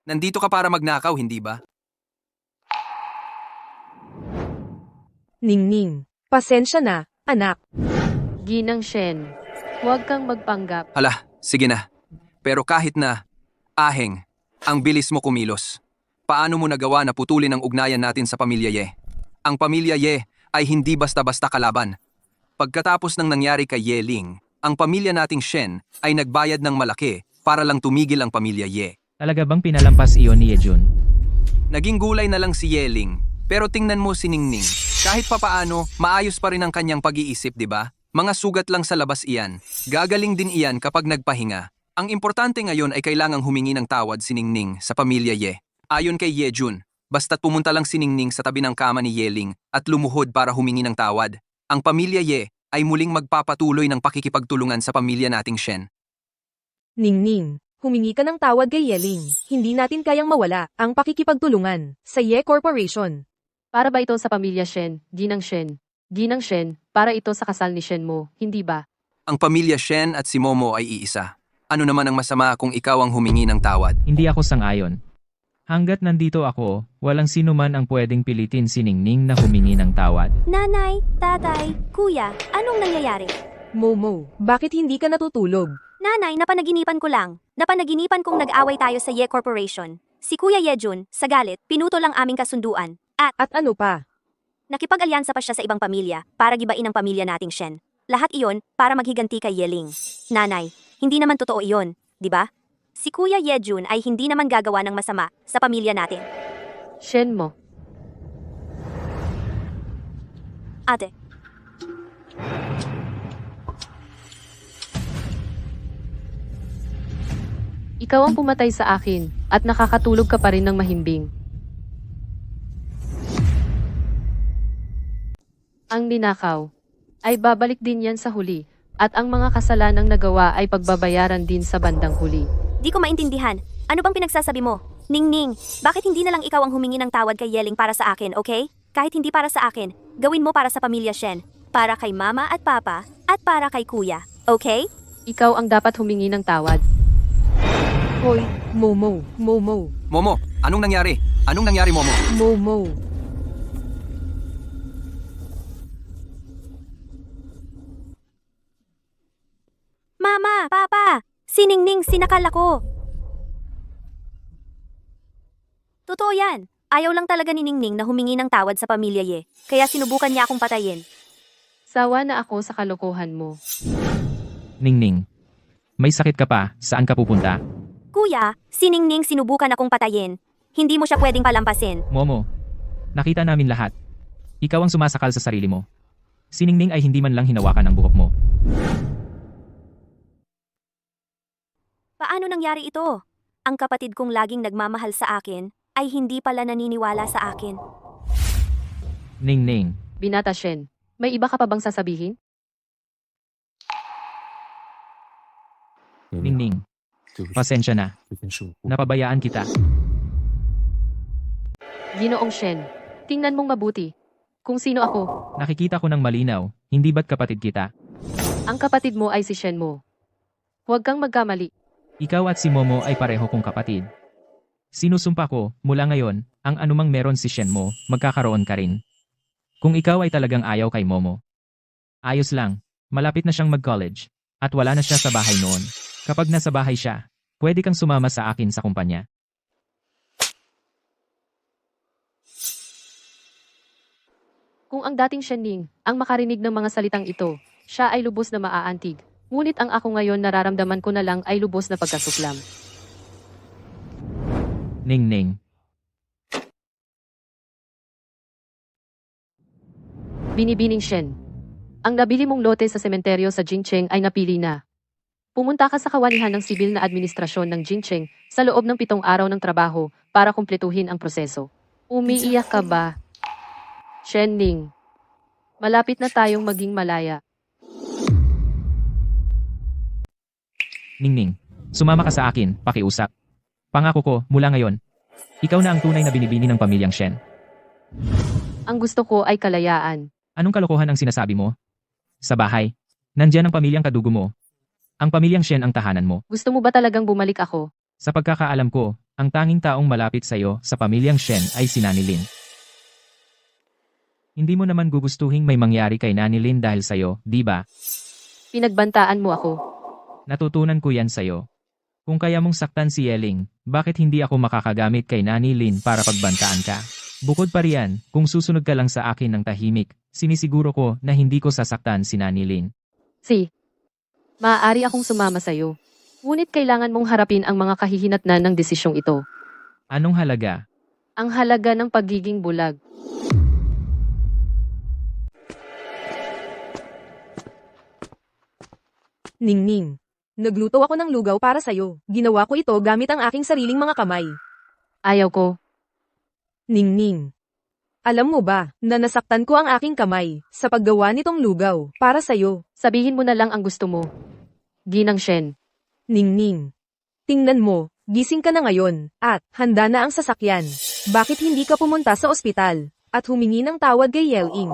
Nandito ka para magnakaw, hindi ba? Ningning, pasensya na, anak. Ginang Shen. Huwag kang magpanggap. Hala, sige na. Pero kahit na, Aheng, ang bilis mo kumilos. Paano mo nagawa na putulin ang ugnayan natin sa pamilya Ye? Ang pamilya Ye ay hindi basta-basta kalaban. Pagkatapos ng nangyari kay Ye Ling, ang pamilya nating Shen ay nagbayad ng malaki para lang tumigil ang pamilya Ye. Talaga bang pinalampas iyon ni Yejun? Naging gulay na lang si Ye Ling, pero tingnan mo si Ningning. Kahit papaano, maayos pa rin ang kanyang pag-iisip, di ba? Mga sugat lang sa labas iyan. Gagaling din iyan kapag nagpahinga. Ang importante ngayon ay kailangang humingi ng tawad si Ningning sa pamilya Ye. Ayon kay Yejun, basta't pumunta lang si Ningning sa tabi ng kama ni Ye Ling at lumuhod para humingi ng tawad, ang pamilya Ye ay muling magpapatuloy ng pakikipagtulungan sa pamilya nating Shen. Ningning, humingi ka ng tawad kay Yeling. Hindi natin kayang mawala ang pakikipagtulungan sa Ye Corporation. Para ba ito sa pamilya Shen, Ginang Shen? Ginang Shen, para ito sa kasal ni Shen mo, hindi ba? Ang pamilya Shen at si Momo ay iisa. Ano naman ang masama kung ikaw ang humingi ng tawad? Hindi ako sang-ayon. Hanggat nandito ako, walang sino man ang pwedeng pilitin si Ningning na humingi ng tawad. Nanay, tatay, kuya, anong nangyayari? Momo, bakit hindi ka natutulog? Nanay, napanaginipan ko lang. Napanaginipan kong nag-away tayo sa Ye Corporation. Si Kuya Yejun, sa galit, pinutol ang aming kasunduan. At At ano pa? nakipag-alyansa pa siya sa ibang pamilya para gibain ang pamilya nating Shen. Lahat iyon para maghiganti kay Yeling. Nanay, hindi naman totoo iyon, di ba? Si Kuya Yejun ay hindi naman gagawa ng masama sa pamilya natin. Shen mo. Ate, Ikaw ang pumatay sa akin, at nakakatulog ka pa rin ng mahimbing. Ang ninakaw ay babalik din yan sa huli, at ang mga kasalanang nagawa ay pagbabayaran din sa bandang huli. di ko maintindihan. Ano bang pinagsasabi mo? Ningning, bakit hindi na lang ikaw ang humingi ng tawad kay Yeling para sa akin, okay? Kahit hindi para sa akin, gawin mo para sa pamilya Shen. Para kay mama at papa, at para kay kuya, okay? Ikaw ang dapat humingi ng tawad. Hoy, Momo, Momo, Momo, anong nangyari? Anong nangyari, Momo? Momo. Mama, papa, si Ningning sinakal ako. Totoo yan. Ayaw lang talaga ni Ningning na humingi ng tawad sa pamilya Ye, kaya sinubukan niya akong patayin. Sawa na ako sa kalokohan mo. Ningning, may sakit ka pa, saan ka pupunta? Kuya, si Ningning sinubukan akong patayin. Hindi mo siya pwedeng palampasin. Momo, nakita namin lahat. Ikaw ang sumasakal sa sarili mo. Si Ningning ay hindi man lang hinawakan ang buhok mo. Paano nangyari ito? Ang kapatid kong laging nagmamahal sa akin ay hindi pala naniniwala sa akin. Ningning, Binata Shen, may iba ka pa bang sasabihin? Ningning, pasensya na. Napabayaan kita. Ginoong Shen, tingnan mong mabuti. Kung sino ako, Nakikita ko ng malinaw, hindi ba't kapatid kita? ang kapatid mo ay si Shen mo. Huwag kang magkamali. Ikaw at si Momo ay pareho kong kapatid. Sinusumpa ko, mula ngayon, ang anumang meron si Shen mo, magkakaroon ka rin. Kung ikaw ay talagang ayaw kay Momo. Ayos lang, malapit na siyang mag-college, at wala na siya sa bahay noon. Kapag nasa bahay siya, pwede kang sumama sa akin sa kumpanya. Kung ang dating Shen Ning ang makarinig ng mga salitang ito, siya ay lubos na maaantig. Ngunit ang ako ngayon nararamdaman ko na lang ay lubos na pagkasuklam. Ningning, Binibining Shen. Ang nabili mong lote sa sementeryo sa Jingcheng ay napili na. Pumunta ka sa kawanihan ng sibil na administrasyon ng Jingcheng sa loob ng 7 araw ng trabaho para kumpletuhin ang proseso. Umiiyak ka ba? Shen Ning. Malapit na tayong maging malaya. Ningning, sumama ka sa akin, pakiusap. Pangako ko, mula ngayon, ikaw na ang tunay na binibini ng pamilyang Shen. Ang gusto ko ay kalayaan. Anong kalokohan ang sinasabi mo? Sa bahay, nandyan ang pamilyang kadugo mo. Ang pamilyang Shen ang tahanan mo. Gusto mo ba talagang bumalik ako? Sa pagkakaalam ko, ang tanging taong malapit sa'yo sa pamilyang Shen ay si Nani Lin. Hindi mo naman gugustuhing may mangyari kay Nani Lin dahil sa'yo, di ba? Pinagbantaan mo ako. Natutunan ko yan sa'yo. Kung kaya mong saktan si Yeling, bakit hindi ako makakagamit kay Nani Lin para pagbantaan ka? Bukod pa riyan, kung susunod ka lang sa akin ng tahimik, sinisiguro ko na hindi ko sasaktan si Nani Lin. Maaari akong sumama sa'yo. Ngunit kailangan mong harapin ang mga kahihinatnan ng desisyong ito. Anong halaga? Ang halaga ng pagiging bulag. Ningning. Nagluto ako ng lugaw para sa'yo. Ginawa ko ito gamit ang aking sariling mga kamay. Ayaw ko. Ningning. Alam mo ba na nasaktan ko ang aking kamay sa paggawa nitong lugaw para sa'yo? Sabihin mo na lang ang gusto mo. Ginang Shen. Ningning. Tingnan mo, gising ka na ngayon, at handa na ang sasakyan. Bakit hindi ka pumunta sa ospital? at humingi ng tawad kay Yeling.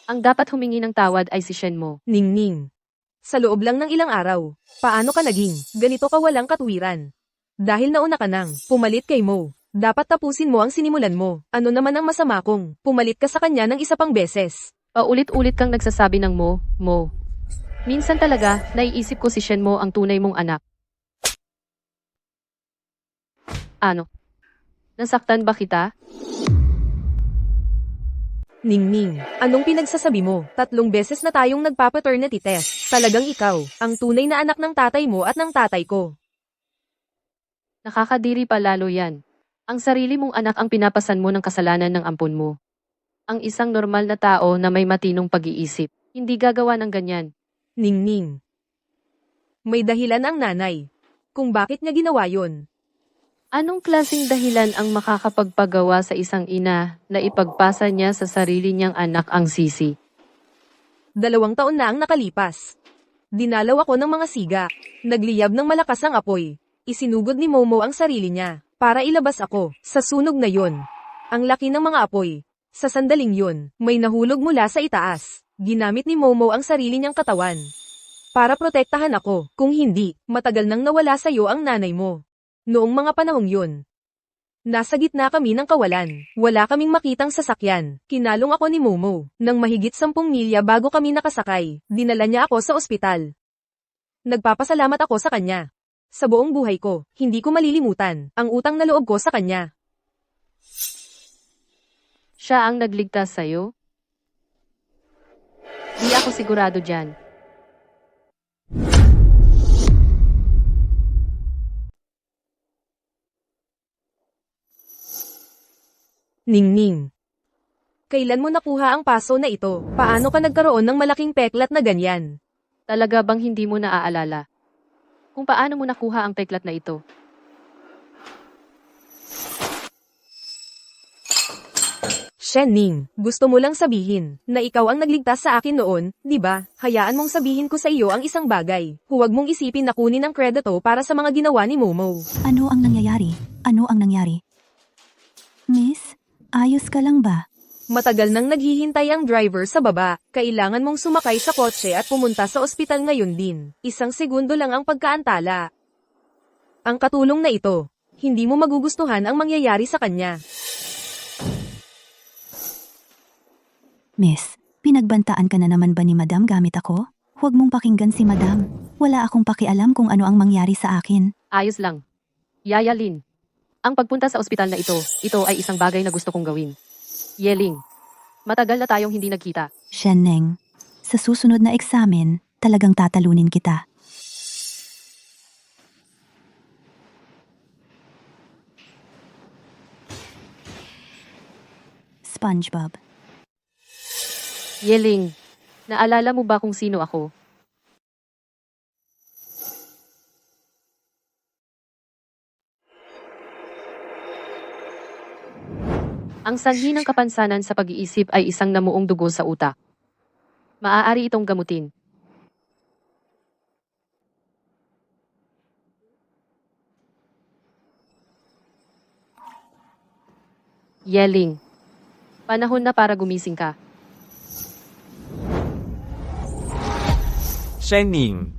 Ang dapat humingi ng tawad ay si Shen Mo. Ningning. Sa loob lang ng ilang araw, paano ka naging ganito ka walang katuwiran? Dahil nauna ka nang pumalit kay Mo. Dapat tapusin mo ang sinimulan mo. Ano naman ang masama kung pumalit ka sa kanya ng isa pang beses? Paulit-ulit kang nagsasabi ng Mo. Minsan talaga, naiisip ko si Shen Mo ang tunay mong anak. Ano? Nasaktan ba kita? Ningning, anong pinagsasabi mo? 3 beses na tayong nagpapaternity test. Talagang ikaw, ang tunay na anak ng tatay mo at ng tatay ko. Nakakadiri pa lalo yan. Ang sarili mong anak ang pinapasan mo ng kasalanan ng ampon mo. Ang isang normal na tao na may matinong pag-iisip, hindi gagawa ng ganyan. Ningning. May dahilan ang nanay. Kung bakit niya ginawa yon. Anong klaseng dahilan ang makakapagpagawa sa isang ina na ipagpasa niya sa sarili niyang anak ang sisi? 2 taon na ang nakalipas. Dinalaw ako ng mga siga. Nagliyab ng malakas ang apoy. Isinugod ni Momo ang sarili niya para ilabas ako sa sunog na yon. Ang laki ng mga apoy. Sa sandaling yon, may nahulog mula sa itaas. Ginamit ni Momo ang sarili niyang katawan para protektahan ako. Kung hindi, matagal nang nawala sa iyo ang nanay mo. Noong mga panahong yun, nasa gitna kami ng kawalan. Wala kaming makitang sasakyan. Kinalong ako ni Momo. Nang mahigit 10 milya bago kami nakasakay, dinala niya ako sa ospital. Nagpapasalamat ako sa kanya. Sa buong buhay ko, hindi ko malilimutan ang utang na loob ko sa kanya. Siya ang nagligtas sa'yo? Di ako sigurado dyan. Ningning. Kailan mo nakuha ang paso na ito? Paano ka nagkaroon ng malaking peklat na ganyan? Talaga bang hindi mo naaalala? Kung paano mo nakuha ang peklat na ito? Shenning, gusto mo lang sabihin na ikaw ang nagligtas sa akin noon, di ba? Hayaan mong sabihin ko sa iyo ang isang bagay. Huwag mong isipin na kunin ang kredito para sa mga ginawa ni Momo. Ano ang nangyayari? Ano ang nangyari? Miss, ayos ka lang ba? Matagal nang naghihintay ang driver sa baba. Kailangan mong sumakay sa kotse at pumunta sa ospital ngayon din. 1 segundo lang ang pagkaantala. Ang katulong na ito, hindi mo magugustuhan ang mangyayari sa kanya. Miss, pinagbantaan ka na naman ba ni Madam gamit ako? Huwag mong pakinggan si Madam. Wala akong pakialam kung ano ang mangyari sa akin. Ayos lang. Yaya Lin. Ang pagpunta sa ospital na ito ay isang bagay na gusto kong gawin. Yeling. Matagal na tayong hindi nagkita. Sheneng, sa susunod na eksamen, talagang tatalunin kita. SpongeBob. Yeling. Naalala mo ba kung sino ako? Ang sanhi ng kapansanan sa pag-iisip ay isang namuong dugo sa utak. Maaari itong gamutin. Yeling. Panahon na para gumising ka. Shenning.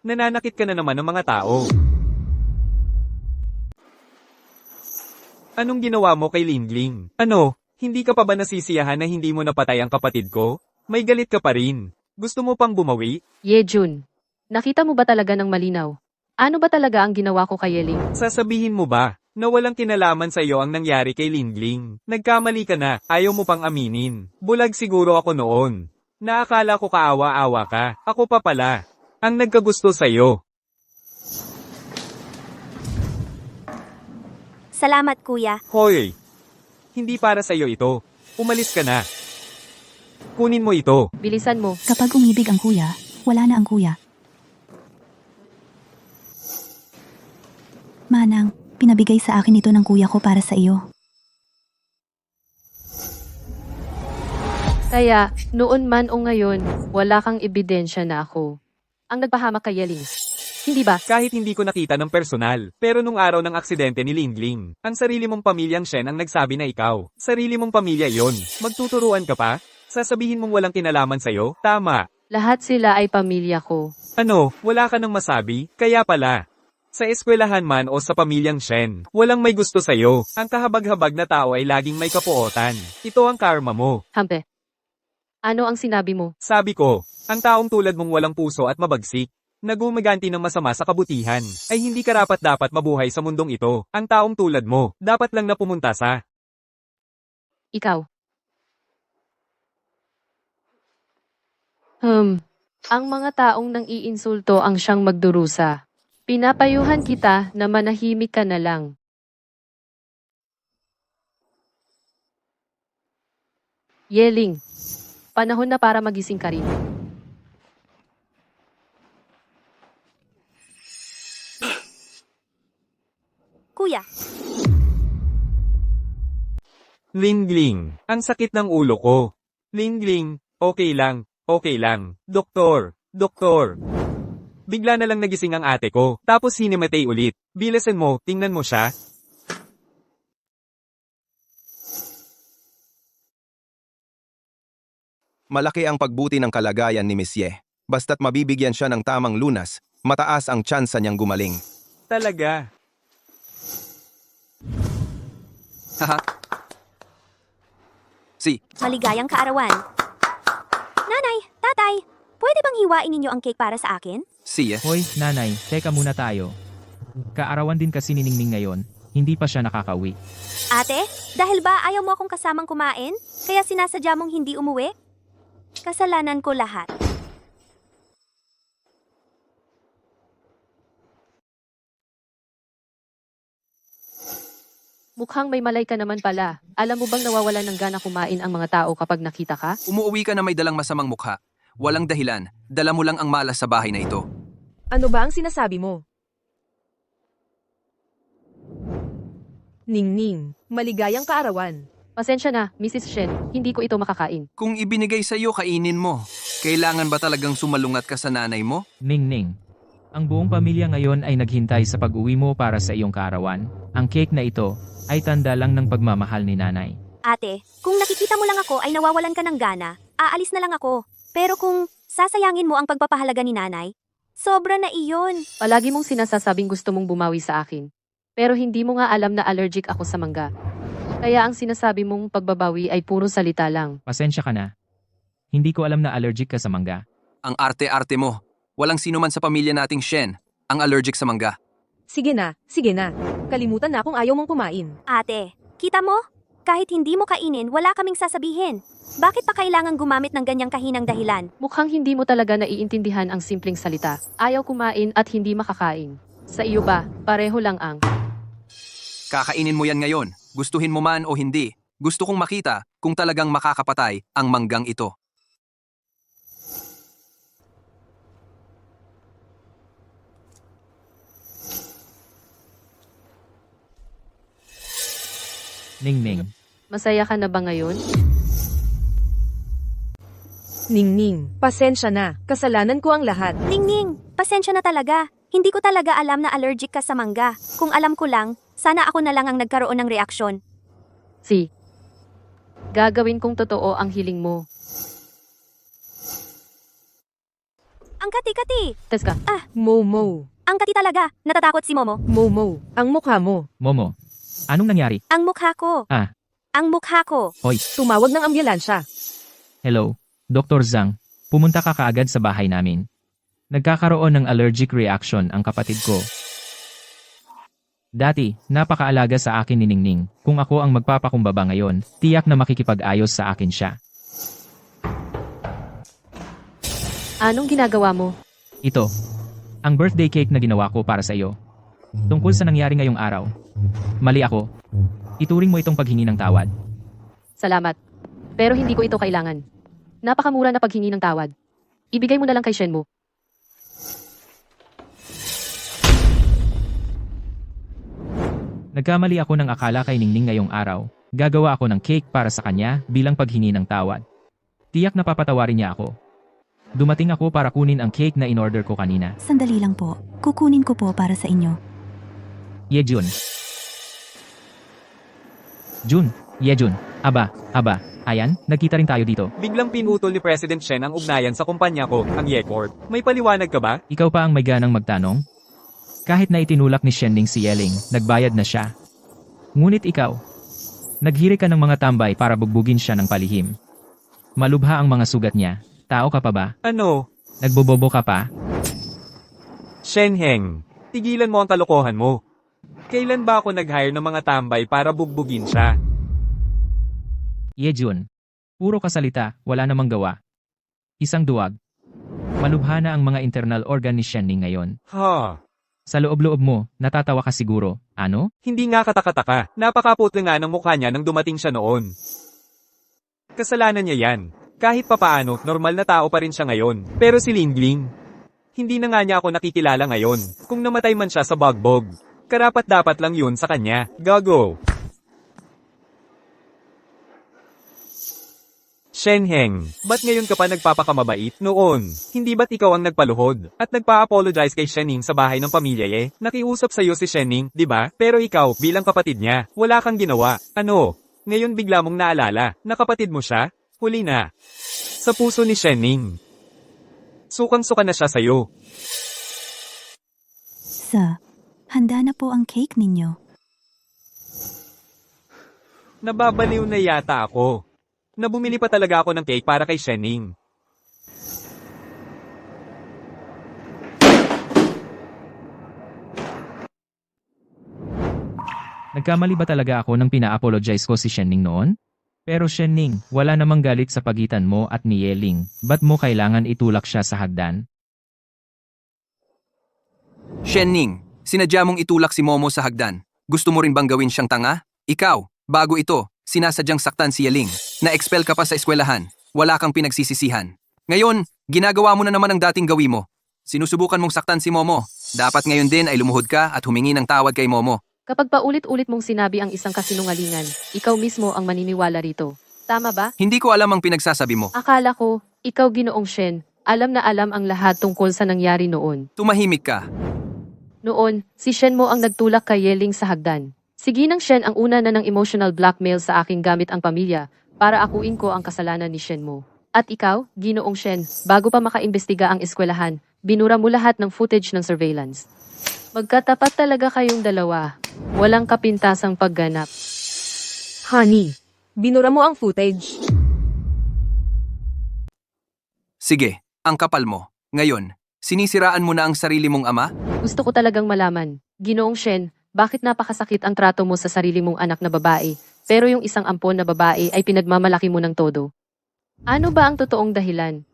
Nananakit ka na naman ng mga tao. Anong ginawa mo kay Lingling? Ano, hindi ka pa ba nasisiyahan na hindi mo napatay ang kapatid ko? May galit ka pa rin. Gusto mo pang bumawi? Yejun. Nakita mo ba talaga ng malinaw? Ano ba talaga ang ginawa ko kay Yeling? Sasabihin mo ba na walang kinalaman sa iyo ang nangyari kay Lingling? Nagkamali ka na, ayaw mo pang aminin. Bulag siguro ako noon. Naakala ko kaawa-awa ka. Ako pa pala ang nagkagusto sa iyo. Salamat kuya. Hoy! Hindi para sa iyo ito. Umalis ka na. Kunin mo ito. Bilisan mo. Kapag umibig ang kuya, wala na ang kuya. Manang, pinabigay sa akin ito ng kuya ko para sa iyo. Kaya, noon man o ngayon, wala kang ebidensya na ako ang nagpahamak kay Yeling. Hindi ba? Kahit hindi ko nakita ng personal, pero nung araw ng aksidente ni Lingling, ang sarili mong pamilyang Shen ang nagsabi na ikaw. Sarili mong pamilya yon. Magtuturuan ka pa? Sasabihin mong walang kinalaman sa'yo? Tama. Lahat sila ay pamilya ko. Ano, wala ka nang masabi? Kaya pala. Sa eskwelahan man o sa pamilyang Shen, walang may gusto sa'yo. Ang kahabag-habag na tao ay laging may kapuotan. Ito ang karma mo. Hampe. Ano ang sinabi mo? Sabi ko, ang taong tulad mong walang puso at mabagsik, na gumaganti ng masama sa kabutihan, ay hindi karapat-dapat mabuhay sa mundong ito. Ang taong tulad mo, dapat lang na pumunta sa Ikaw. Ang mga taong nang iinsulto ang siyang magdurusa. Pinapayuhan kita na manahimik ka na lang. Yeling. Panahon na para magising ka rin. Kuya, Lingling. Ang sakit ng ulo ko. Lingling, okay lang, okay lang. Doktor, doktor. Bigla na lang nagising ang ate ko, tapos hinimatay ulit. Bilasan mo, tingnan mo siya. Malaki ang pagbuti ng kalagayan ni Miss Ye. Basta't mabibigyan siya ng tamang lunas, mataas ang tsansa niyang gumaling. Talaga. Haha. maligayang kaarawan. Nanay, tatay, pwede bang hiwain ninyo ang cake para sa akin? Siya. Hoy, nanay, teka muna tayo. Kaarawan din kasi ni Ningning ngayon, hindi pa siya nakakauwi. Ate, dahil ba ayaw mo akong kasamang kumain? Kaya sinasadya mong hindi umuwi? Kasalanan ko lahat. Mukhang may malay ka naman pala. Alam mo bang nawawalan ng gana kumain ang mga tao kapag nakita ka? Umuwi ka na may dalang masamang mukha. Walang dahilan. Dala mo lang ang malas sa bahay na ito. Ano ba ang sinasabi mo? Ningning, maligayang kaarawan. Pasensya na, Mrs. Shen, hindi ko ito makakain. Kung ibinigay sa iyo, kainin mo. Kailangan ba talagang sumalungat ka sa nanay mo? Ningning. Ang buong pamilya ngayon ay naghintay sa pag-uwi mo para sa iyong kaarawan. Ang cake na ito ay tanda lang ng pagmamahal ni nanay. Ate, kung nakikita mo lang ako ay nawawalan ka ng gana, aalis na lang ako. Pero kung sasayangin mo ang pagpapahalaga ni nanay, sobra na iyon. Palagi mong sinasasabing gusto mong bumawi sa akin. Pero hindi mo nga alam na allergic ako sa mangga. Kaya ang sinasabi mong pagbabawi ay puro salita lang. Pasensya ka na. Hindi ko alam na allergic ka sa mangga. Ang arte-arte mo. Walang sino man sa pamilya nating Shen ang allergic sa mangga. Sige na, sige na. Kalimutan na kung ayaw mong kumain. Ate, kita mo? Kahit hindi mo kainin, wala kaming sasabihin. Bakit pa kailangan gumamit ng ganyang kahinang dahilan? Mukhang hindi mo talaga naiintindihan ang simpleng salita. Ayaw kumain at hindi makakain. Sa iyo ba, pareho lang ang... Kakainin mo yan ngayon. Gustuhin mo man o hindi. Gusto kong makita kung talagang makakapatay ang manggang ito. Ningning. Masaya ka na ba ngayon? Ningning, pasensya na. Kasalanan ko ang lahat. Ningning, pasensya na talaga. Hindi ko talaga alam na allergic ka sa mangga. Kung alam ko lang, sana ako na lang ang nagkaroon ng reaksyon. Si. Gagawin kong totoo ang hiling mo. Ang kati-kati. Teska, Momo. Ang kati talaga. Natatakot si Momo. Momo, ang mukha mo. Momo. Anong nangyari? Ang mukha ko. Ah. Ang mukha ko. Hoy, Tumawag ng ambulansya. hello. Dr. Zhang, pumunta ka kaagad sa bahay namin. Nagkakaroon ng allergic reaction ang kapatid ko. Dati, napakaalaga sa akin ni Ningning. Kung ako ang magpapakumbaba ngayon, tiyak na makikipag-ayos sa akin siya. anong ginagawa mo? Ito, ang birthday cake na ginawa ko para sa iyo. Tungkol sa nangyari ngayong araw. Mali ako. Ituring mo itong paghingi ng tawad. Salamat. Pero hindi ko ito kailangan. Napakamura na paghingi ng tawad. Ibigay mo na lang kay Shen mo. Nagkamali ako ng akala kay Ningning ngayong araw. Gagawa ako ng cake para sa kanya bilang paghingi ng tawad. Tiyak na papatawarin niya ako. Dumating ako para kunin ang cake na in-order ko kanina. Sandali lang po. Kukunin ko po para sa inyo. Yejun. Jun, Yejun. Aba, ayan, nagkita rin tayo dito. Biglang pinutol ni President Shen ang ugnayan sa kumpanya ko, ang Yecorp. May paliwanag ka ba? Ikaw pa ang may ganang magtanong? Kahit na itinulak ni Shenning si Yeling, nagbayad na siya. Ngunit ikaw, naghiri ka ng mga tambay para bugbugin siya ng palihim. Malubha ang mga sugat niya. Tao ka pa ba? Ano? Nagbobobo ka pa? Shenheng, tigilan mo ang kalokohan mo. Kailan ba ako nag-hire ng mga tambay para bugbugin siya? Yejun. Puro kasalita, wala namang gawa. Isang duwag. Malubha na ang mga internal organ ni Shenning ngayon. Ha? Sa loob-loob mo, natatawa ka siguro. Ano? Hindi nga katakataka. Napakaputi nga ng mukha niya nang dumating siya noon. Kasalanan niya yan. Kahit papaano, normal na tao pa rin siya ngayon. Pero si Lingling, hindi na nga niya ako nakikilala ngayon. Kung namatay man siya sa bagbog, karapat-dapat lang yun sa kanya. Gago. Shenheng, ba't ngayon ka pa nagpapakamabait? Noon, hindi ba't ikaw ang nagpaluhod? At nagpa-apologize kay Shenning sa bahay ng pamilya eh? Nakiusap sa'yo si Shenning, di ba? Pero ikaw, bilang kapatid niya, wala kang ginawa. Ano? Ngayon bigla mong naalala, na kapatid mo siya? Huli na. Sa puso ni Shenning. Sukang-suka na siya sa'yo. Handa na po ang cake ninyo. Nababaliw na yata ako. Nabumili pa talaga ako ng cake para kay Shenning. Nagkamali ba talaga ako nang pina-apologize ko si Shenning noon? Pero Shenning, wala namang galit sa pagitan mo at ni Yeling. Ba't mo kailangan itulak siya sa hagdan? Shenning, sinadya mong itulak si Momo sa hagdan. Gusto mo rin bang gawin siyang tanga? Ikaw, bago ito, sinasadyang saktan si Yeling. Na-expel ka pa sa eskwelahan. Wala kang pinagsisisihan. Ngayon, ginagawa mo na naman ang dating gawi mo. Sinusubukan mong saktan si Momo. Dapat ngayon din ay lumuhod ka at humingi ng tawad kay Momo. Kapag paulit-ulit mong sinabi ang isang kasinungalingan, ikaw mismo ang maniniwala rito. Tama ba? Hindi ko alam ang pinagsasabi mo. Akala ko, ikaw Ginoong Shen, alam na alam ang lahat tungkol sa nangyari noon. Tumahimik ka. Noon, si Shen mo ang nagtulak kay Yeling sa hagdan. Si Ginang Shen ang una na ng emotional blackmail sa aking gamit ang pamilya para akuin ko ang kasalanan ni Shen mo. At ikaw, Ginoong Shen, bago pa makaimbestiga ang eskwelahan, binura mo lahat ng footage ng surveillance. Magkatapat talaga kayong dalawa. Walang kapintasang pagganap. Honey, binura mo ang footage. Sige, ang kapal mo. Ngayon, sinisiraan mo na ang sarili mong ama? Gusto ko talagang malaman, Ginoong Shen, bakit napakasakit ang trato mo sa sarili mong anak na babae, pero yung isang ampon na babae ay pinagmamalaki mo ng todo? Ano ba ang totoong dahilan?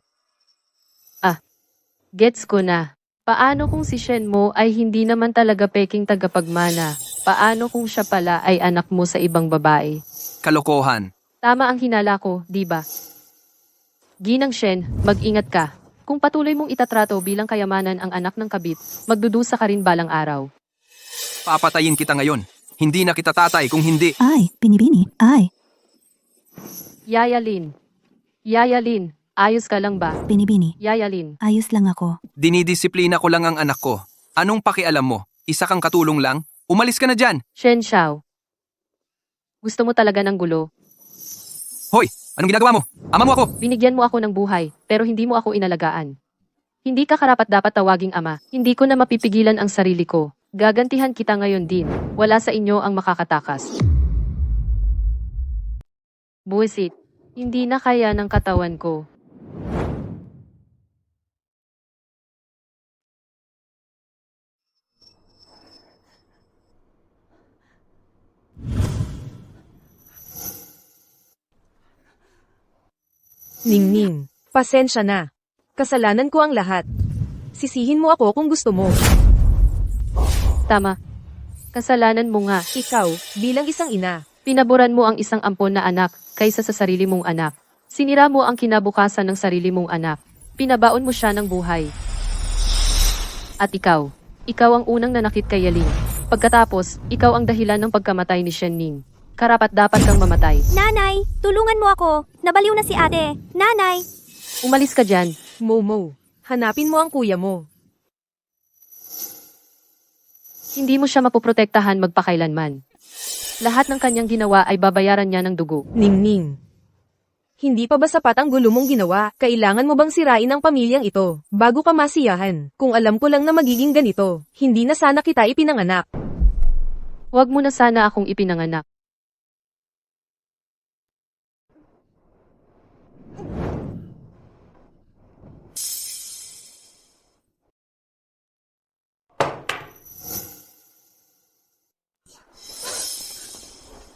Gets ko na. Paano kung si Shen mo ay hindi naman talaga peking tagapagmana? Paano kung siya pala ay anak mo sa ibang babae? Kalokohan. Tama ang hinala ko, di ba? Ginang Shen, mag-ingat ka. Kung patuloy mong itatrato bilang kayamanan ang anak ng kabit, magdudusa ka rin balang araw. Papatayin kita ngayon. Hindi na kita tatay kung hindi. Ay, Binibini, ay. Yayalin. Yayalin, ayos ka lang ba? Binibini, Yayalin. ayos lang ako. Dinidisiplina ko lang ang anak ko. Anong pakialam mo? Isa kang katulong lang? Umalis ka na dyan! Shen Xiao. Gusto mo talaga ng gulo? Hoy! Anong ginagawa mo? Ama mo ako! Binigyan mo ako ng buhay, pero hindi mo ako inalagaan. Hindi ka karapat-dapat tawaging ama. Hindi ko na mapipigilan ang sarili ko. Gagantihan kita ngayon din. Wala sa inyo ang makakatakas. Buwisit. Hindi na kaya ng katawan ko. Ningning, pasensya na. Kasalanan ko ang lahat. Sisihin mo ako kung gusto mo. Tama. Kasalanan mo nga. Ikaw, bilang isang ina, Pinaboran mo ang isang ampon na anak kaysa sa sarili mong anak. Sinira mo ang kinabukasan ng sarili mong anak. Pinabaon mo siya ng buhay. At ikaw ang unang nanakit kay Yaling. Pagkatapos, ikaw ang dahilan ng pagkamatay ni Shen Ning. Karapat-dapat kang mamatay. Nanay, tulungan mo ako. Nabaliw na si ate. Nanay! Umalis ka dyan. Momo, hanapin mo ang kuya mo. Hindi mo siya mapoprotektahan magpakailanman. Lahat ng kanyang ginawa ay babayaran niya ng dugo. Ningning. Hindi pa ba sapat ang gulo mong ginawa? Kailangan mo bang sirain ang pamilyang ito bago ka masiyahan? Kung alam ko lang na magiging ganito, hindi na sana kita ipinanganak. Huwag mo na sana akong ipinanganak.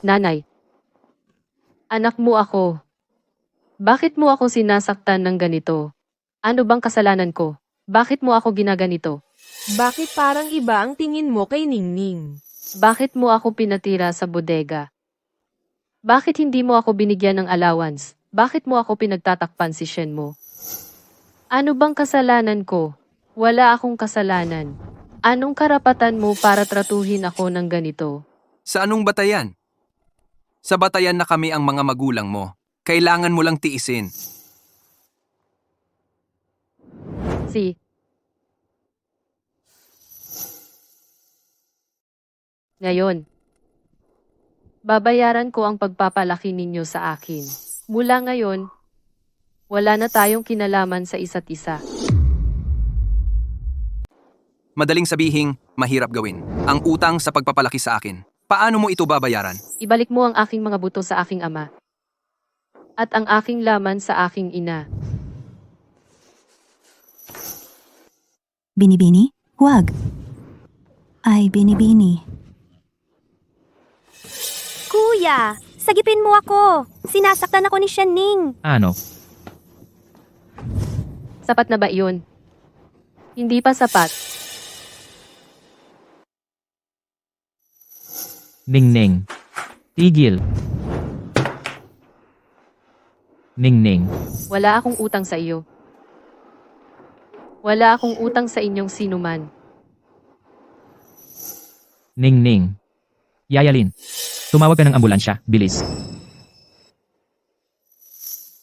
Nanay. Anak mo ako. Bakit mo ako sinasaktan ng ganito? Ano bang kasalanan ko? Bakit mo ako ginaganito? Bakit parang iba ang tingin mo kay Ningning? Bakit mo ako pinatira sa bodega? Bakit hindi mo ako binigyan ng allowance? Bakit mo ako pinagtatakpan si Shen mo? Ano bang kasalanan ko? Wala akong kasalanan. Anong karapatan mo para tratuhin ako ng ganito? Sa anong batayan? Sa batayan na kami ang mga magulang mo. Kailangan mo lang tiisin. Ngayon, babayaran ko ang pagpapalaki ninyo sa akin. Mula ngayon, wala na tayong kinalaman sa isa't isa. Madaling sabihing, mahirap gawin. Ang utang sa pagpapalaki sa akin. Paano mo ito babayaran? Ibalik mo ang aking mga buto sa aking ama. At ang aking laman sa aking ina. Binibini? Huwag. Ay, binibini. Kuya, sagipin mo ako. Sinasaktan ako ni Shenning. Ano? Sapat na ba iyon? Hindi pa sapat. Ningning. Tigil. Ningning. Wala akong utang sa iyo. Wala akong utang sa inyong sinuman. Ningning. Yayalin. Tumawag ka ng ambulansya. Bilis.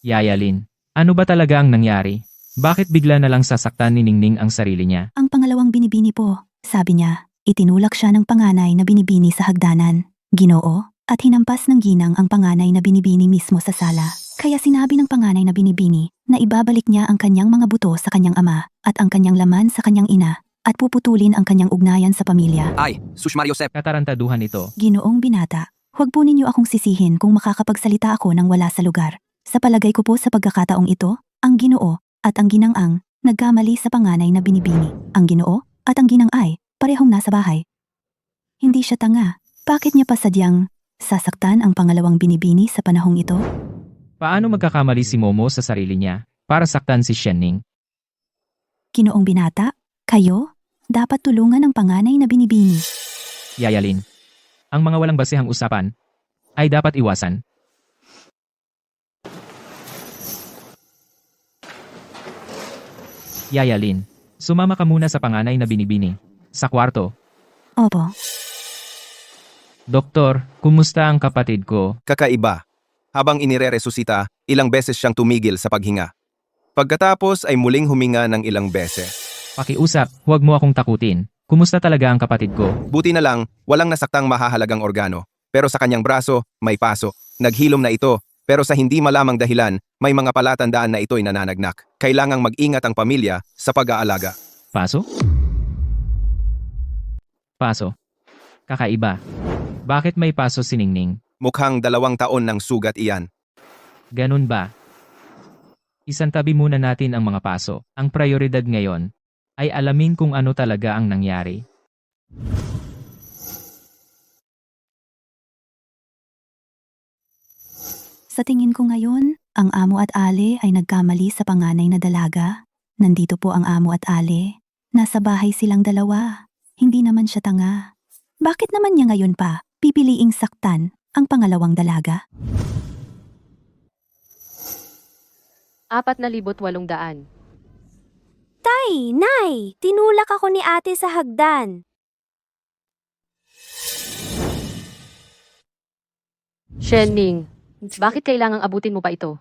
Yayalin. Ano ba talaga ang nangyari? Bakit bigla na lang sasaktan ni Ningning ang sarili niya? Ang pangalawang binibini po, sabi niya, itinulak siya ng panganay na binibini sa hagdanan. Ginoo, at hinampas ng ginang ang panganay na binibini mismo sa sala. Kaya sinabi ng panganay na binibini na ibabalik niya ang kanyang mga buto sa kanyang ama at ang kanyang laman sa kanyang ina at puputulin ang kanyang ugnayan sa pamilya. Ay, Sushmario Sep. Katarantaduhan ito. Ginoong binata, huwag po ninyo akong sisihin kung makakapagsalita ako ng wala sa lugar. Sa palagay ko po sa pagkakataong ito, ang Ginoo at ang ginang-ang nagkamali sa panganay na binibini. Ang Ginoo at ang ginang-ay parehong nasa bahay. Hindi siya tanga. Bakit niya pa sadyang sasaktan ang pangalawang binibini sa panahong ito? Paano magkakamali si Momo sa sarili niya para saktan si Shenning? Ginoong binata, kayo, dapat tulungan ang panganay na binibini. Yayalin. Ang mga walang basehang usapan ay dapat iwasan. Yayalin. Sumama ka muna sa panganay na binibini. Sa kwarto. Opo, Doktor, kumusta ang kapatid ko? Kakaiba. Habang inire-resusita, ilang beses siyang tumigil sa paghinga. Pagkatapos ay muling huminga ng ilang beses. Pakiusap, huwag mo akong takutin. Kumusta talaga ang kapatid ko? Buti na lang, walang nasaktang mahahalagang organo. Pero sa kanyang braso, may paso. Naghilom na ito, pero sa hindi malamang dahilan, may mga palatandaan na ito'y nananagnak. Kailangang mag-ingat ang pamilya sa pag-aalaga. Paso? Paso. Kakaiba. Bakit may paso si Ningning? Mukhang 2 taon ng sugat iyan. Ganun ba? Isantabi muna natin ang mga paso. Ang prioridad ngayon ay alamin kung ano talaga ang nangyari. sa tingin ko ngayon, ang amo at ale ay nagkamali sa panganay na dalaga. Nandito po ang amo at ale. Nasa bahay silang dalawa. Hindi naman siya tanga. Bakit naman niya ngayon pa pipiliing saktan ang pangalawang dalaga? 4,800. Tay, Nay, tinulak ako ni ate sa hagdan. Shenning, bakit kailangang abutin mo pa ito?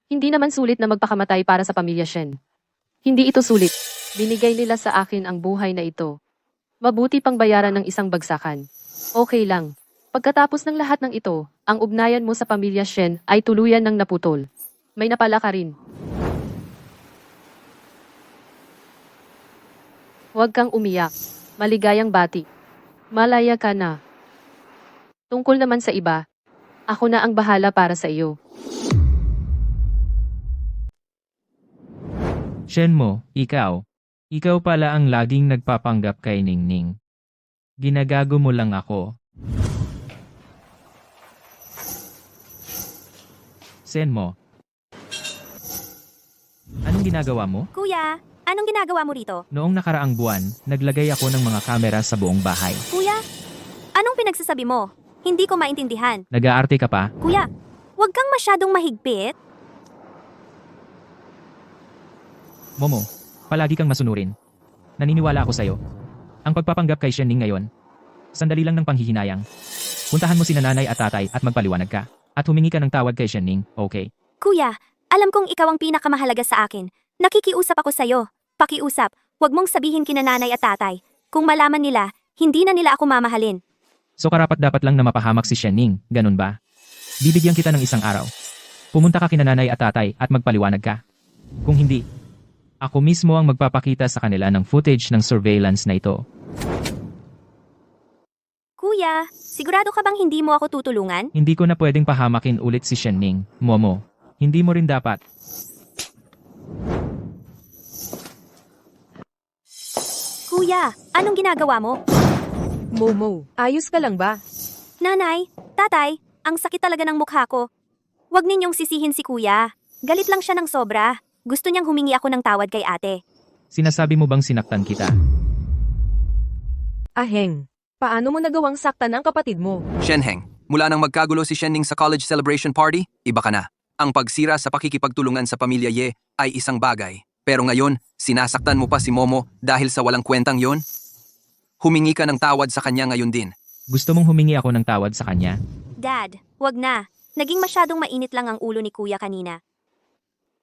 Hindi naman sulit na magpakamatay para sa pamilya Shen. Hindi ito sulit. Binigay nila sa akin ang buhay na ito. Mabuti pang bayaran ng isang bagsakan. Okay lang. Pagkatapos ng lahat ng ito, ang ugnayan mo sa pamilya Shen ay tuluyan ng naputol. May napala ka rin. Huwag kang umiyak. Maligayang bati. Malaya ka na. Tungkol naman sa iba, ako na ang bahala para sa iyo. Shen mo, ikaw. Ikaw pala ang laging nagpapanggap kay Ningning. Ginagago mo lang ako. Sen mo. Anong ginagawa mo? Kuya, anong ginagawa mo rito? Noong nakaraang buwan, naglagay ako ng mga kamera sa buong bahay. Kuya, anong pinagsasabi mo? Hindi ko maintindihan. Nag-aarte ka pa? Kuya, huwag kang masyadong mahigpit. Momo, palagi kang masunurin. Naniniwala ako sa'yo. Ang pagpapanggap kay Shenning ngayon, sandali lang ng panghihinayang. Puntahan mo sina nanay at tatay at magpaliwanag ka. At humingi ka ng tawad kay Shenning, okay? Kuya, alam kong ikaw ang pinakamahalaga sa akin. Nakikiusap ako sa'yo. Pakiusap, huwag mong sabihin kina nanay at tatay. Kung malaman nila, hindi na nila ako mamahalin. So karapat-dapat lang na mapahamak si Shenning, ganun ba? Bibigyan kita ng isang araw. Pumunta ka kina nanay at tatay at magpaliwanag ka. Kung hindi, ako mismo ang magpapakita sa kanila ng footage ng surveillance na ito. Kuya, sigurado ka bang hindi mo ako tutulungan? Hindi ko na pwedeng pahamakin ulit si Shenning, Momo. Hindi mo rin dapat. Kuya, anong ginagawa mo? Momo, ayos ka lang ba? Nanay, tatay, ang sakit talaga ng mukha ko. Huwag ninyong sisihin si kuya. Galit lang siya ng sobra. Gusto niyang humingi ako ng tawad kay ate. Sinasabi mo bang sinaktan kita? Aheng, paano mo nagawang saktan ang kapatid mo? Shenheng, mula nang magkagulo si Shenning sa college celebration party, iba ka na. Ang pagsira sa pakikipagtulungan sa pamilya Ye ay isang bagay. Pero ngayon, sinasaktan mo pa si Momo dahil sa walang kwentang yon? Humingi ka ng tawad sa kanya ngayon din. Gusto mong humingi ako ng tawad sa kanya? Dad, wag na. Naging masyadong mainit lang ang ulo ni kuya kanina.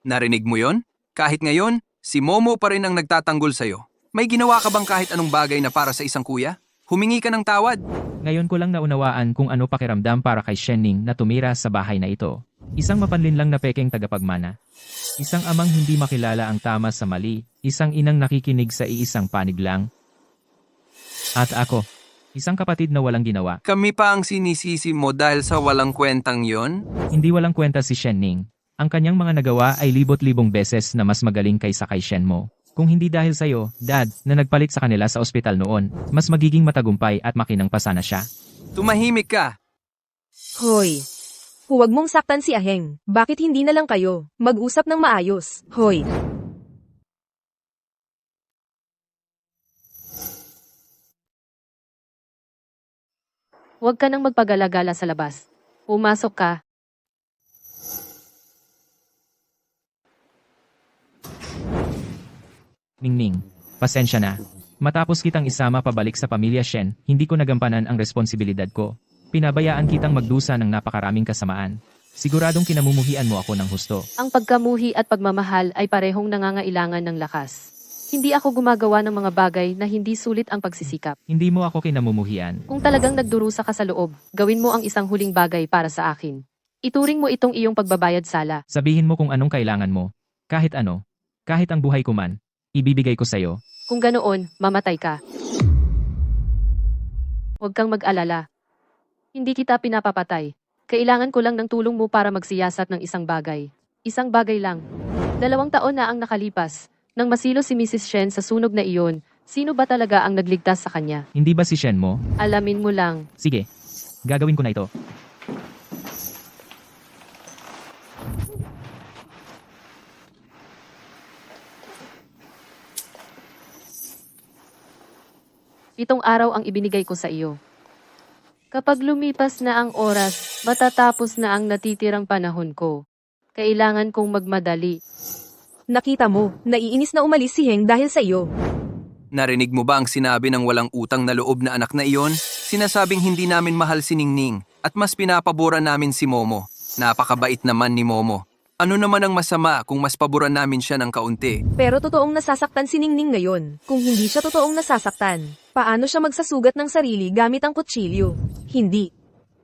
Narinig mo yon? Kahit ngayon, si Momo pa rin ang nagtatanggol sa'yo. May ginawa ka bang kahit anong bagay na para sa isang kuya? Humingi ka ng tawad. Ngayon ko lang naunawaan kung ano pakiramdam para kay Shenning na tumira sa bahay na ito. Isang mapanlinlang na pekeng tagapagmana. Isang amang hindi makilala ang tama sa mali. Isang inang nakikinig sa iisang panig lang. At ako, isang kapatid na walang ginawa. Kami pa ang sinisisi mo dahil sa walang kwentang yon? Hindi walang kwenta si Shenning. Ang kanyang mga nagawa ay libot-libong beses na mas magaling kaysa kay Shenmo. Kung hindi dahil sa'yo, Dad, na nagpalit sa kanila sa ospital noon, mas magiging matagumpay at makinang pa sana siya. Tumahimik ka. Hoy, huwag mong saktan si Aheng. Bakit hindi na lang kayo mag-usap ng maayos? Hoy. Huwag ka nang magpagala-gala sa labas. Pumasok ka. Ningning, pasensya na. Matapos kitang isama pabalik sa pamilya Shen, hindi ko nagampanan ang responsibilidad ko. Pinabayaan kitang magdusa ng napakaraming kasamaan. Siguradong kinamumuhian mo ako ng husto. Ang pagkamuhi at pagmamahal ay parehong nangangailangan ng lakas. Hindi ako gumagawa ng mga bagay na hindi sulit ang pagsisikap. Hindi mo ako kinamumuhian. Kung talagang nagdurusa ka sa loob, gawin mo ang isang huling bagay para sa akin. Ituring mo itong iyong pagbabayad sala. Sabihin mo kung anong kailangan mo. Kahit ano. Kahit ang buhay ko man. Ibibigay ko sa'yo. Kung ganoon, mamatay ka. Huwag kang mag-alala. Hindi kita pinapapatay. Kailangan ko lang ng tulong mo para magsiyasat ng isang bagay. Isang bagay lang. 2 taon na ang nakalipas. Nang masilo si Mrs. Shen sa sunog na iyon, sino ba talaga ang nagligtas sa kanya? Hindi ba si Shen mo? Alamin mo lang. Sige. Gagawin ko na ito. Pitong araw ang ibinigay ko sa iyo. Kapag lumipas na ang oras, matatapos na ang natitirang panahon ko. Kailangan kong magmadali. Nakita mo, naiinis na umalis si Heng dahil sa iyo. Narinig mo ba ang sinabi ng walang utang na loob na anak na iyon? Sinasabing hindi namin mahal si Ningning at mas pinapabura namin si Momo. Napakabait naman ni Momo. Ano naman ang masama kung mas paboran namin siya ng kaunti? Pero totoong nasasaktan si Ningning ngayon. Kung hindi siya totoong nasasaktan, paano siya magsasugat ng sarili gamit ang kutsilyo? Hindi.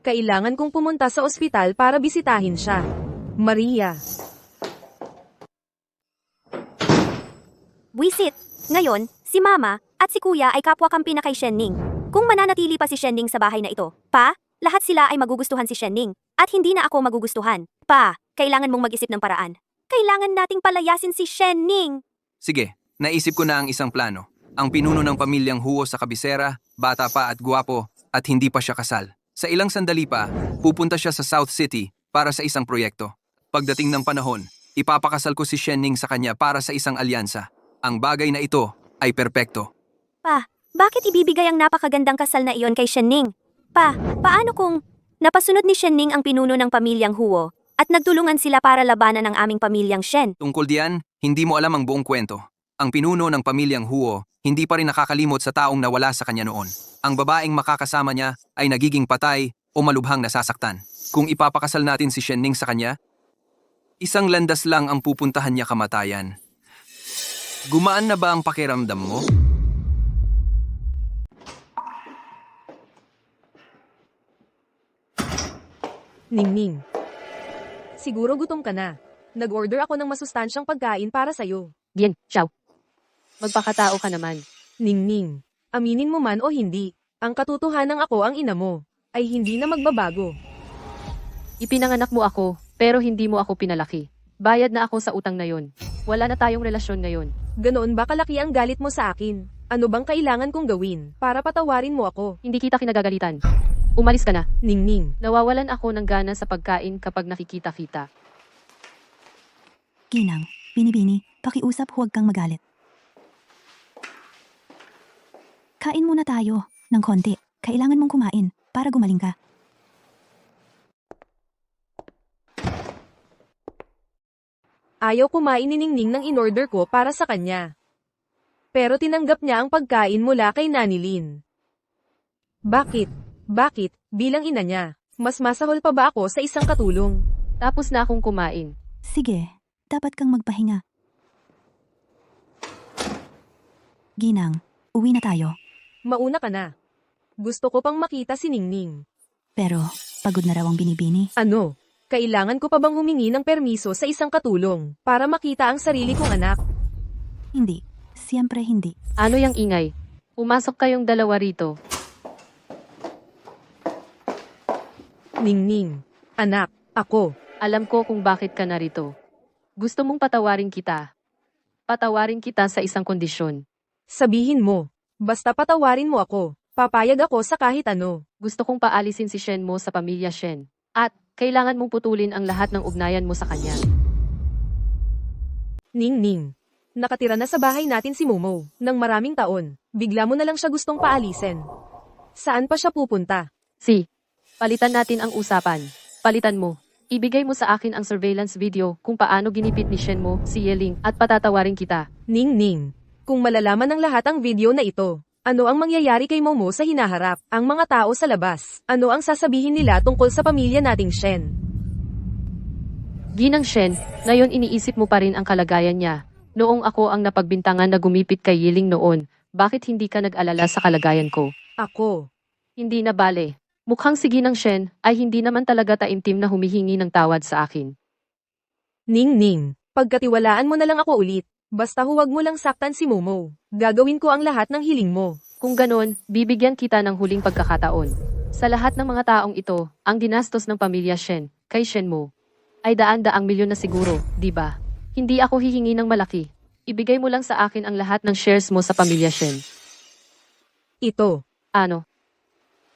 Kailangan kong pumunta sa ospital para bisitahin siya. Maria. Buisit! Ngayon, si Mama at si Kuya ay kapwa-kampi na kay Shenning. Kung mananatili pa si Shenning sa bahay na ito, Pa, lahat sila ay magugustuhan si Shenning. At hindi na ako magugustuhan. Pa, kailangan mong mag-isip ng paraan. Kailangan nating palayasin si Shenning. Sige, naisip ko na ang isang plano. Ang pinuno ng pamilyang Huo sa kabisera, bata pa at guwapo, at hindi pa siya kasal. Sa ilang sandali pa, pupunta siya sa South City para sa isang proyekto. Pagdating ng panahon, ipapakasal ko si Shenning sa kanya para sa isang alyansa. Ang bagay na ito ay perpekto. Pa, bakit ibibigay ang napakagandang kasal na iyon kay Shenning? Pa, paano kung napasunod ni Shenning ang pinuno ng pamilyang Huo at nagtulungan sila para labanan ang aming pamilyang Shen? Tungkol diyan, hindi mo alam ang buong kwento. Ang pinuno ng pamilyang Huo hindi pa rin nakakalimot sa taong nawala sa kanya noon. Ang babaeng makakasama niya ay nagiging patay o malubhang nasasaktan. Kung ipapakasal natin si Shenning sa kanya, isang landas lang ang pupuntahan niya kamatayan. Gumaan na ba ang pakiramdam mo? Ningning. Siguro gutom ka na. Nag-order ako ng masustansyang pagkain para sa'yo. Bien, ciao. Magpakatao ka naman. Ningning. Aminin mo man o hindi, ang katotohanan ako ang ina mo, ay hindi na magbabago. Ipinanganak mo ako, pero hindi mo ako pinalaki. Bayad na ako sa utang na yon. Wala na tayong relasyon ngayon. Ganoon ba kalaki ang galit mo sa akin? Ano bang kailangan kong gawin para patawarin mo ako? Hindi kita kinagagalitan. Umalis ka na. Ningning. Nawawalan ako ng gana sa pagkain kapag nakikita-kita. Ginang, Binibini, pakiusap huwag kang magalit. Kain muna tayo ng konti. Kailangan mong kumain para gumaling ka. Ayaw kumain ni Ningning ng in-order ko para sa kanya. Pero tinanggap niya ang pagkain mula kay Nani Lin. Bakit? Bakit? Bilang ina niya, mas masahol pa ba ako sa isang katulong? Tapos na akong kumain. Sige, dapat kang magpahinga. Ginang, uwi na tayo. Mauna ka na. Gusto ko pang makita si Ningning. Pero, pagod na raw ang Binibini. Ano? Kailangan ko pa bang humingi ng permiso sa isang katulong para makita ang sarili kong anak? Hindi. Siyempre hindi. Ano yang ingay? Pumasok kayong dalawa rito. Ningning. Anak, ako. Alam ko kung bakit ka narito. Gusto mong patawarin kita. Patawarin kita sa isang kondisyon. Sabihin mo. Basta patawarin mo ako. Papayag ako sa kahit ano. Gusto kong paalisin si Shen mo sa pamilya Shen. At, kailangan mong putulin ang lahat ng ugnayan mo sa kanya. Ningning. Nakatira na sa bahay natin si Momo ng maraming taon. Bigla mo na lang siya gustong paalisin. Saan pa siya pupunta? Si, palitan natin ang usapan. Palitan mo. Ibigay mo sa akin ang surveillance video kung paano ginipit ni Shen mo, si Yeling, at patatawarin kita. Ningning. Kung malalaman ng lahat ang video na ito, ano ang mangyayari kay Momo sa hinaharap, ang mga tao sa labas? Ano ang sasabihin nila tungkol sa pamilya nating Shen? Ginang Shen, ngayon iniisip mo pa rin ang kalagayan niya. Noong ako ang napagbintangan na gumipit kay Yeling noon, bakit hindi ka nag-alala sa kalagayan ko? Ako. Hindi na bale. Mukhang si Ginang Shen ay hindi naman talaga taimtim na humihingi ng tawad sa akin. Ningning. Pagkatiwalaan mo na lang ako ulit. Basta huwag mo lang saktan si Momo. Gagawin ko ang lahat ng hiling mo. Kung ganon, bibigyan kita ng huling pagkakataon. Sa lahat ng mga taong ito, ang dinastos ng pamilya Shen, kay Shen mo, ay daan-daang milyon na siguro, di ba? Hindi ako hihingi ng malaki. Ibigay mo lang sa akin ang lahat ng shares mo sa pamilya Shen. Ito. Ano?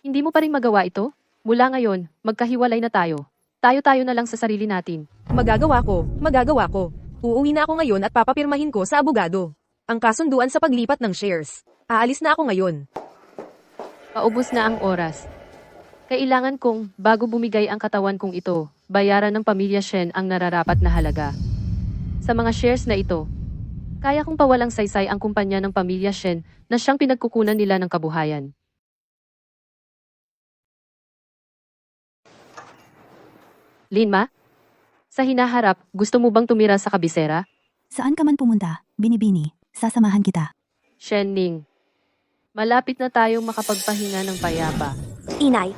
Hindi mo pa rin magawa ito? Mula ngayon, magkahiwalay na tayo. Tayo-tayo na lang sa sarili natin. Magagawa ko. Magagawa ko. Uuwi na ako ngayon at papapirmahin ko sa abogado. Ang kasunduan sa paglipat ng shares. Aalis na ako ngayon. Paubos na ang oras. Kailangan kong, bago bumigay ang katawan kong ito, bayaran ng pamilya Shen ang nararapat na halaga. Sa mga shares na ito, kaya kong pawalang saysay ang kumpanya ng pamilya Shen na siyang pinagkukunan nila ng kabuhayan. Linma? Sa hinaharap, gusto mo bang tumira sa kabisera? Saan ka man pumunta, Binibini, sasamahan kita. Shen Ning. Malapit na tayong makapagpahinga ng payapa. Inay.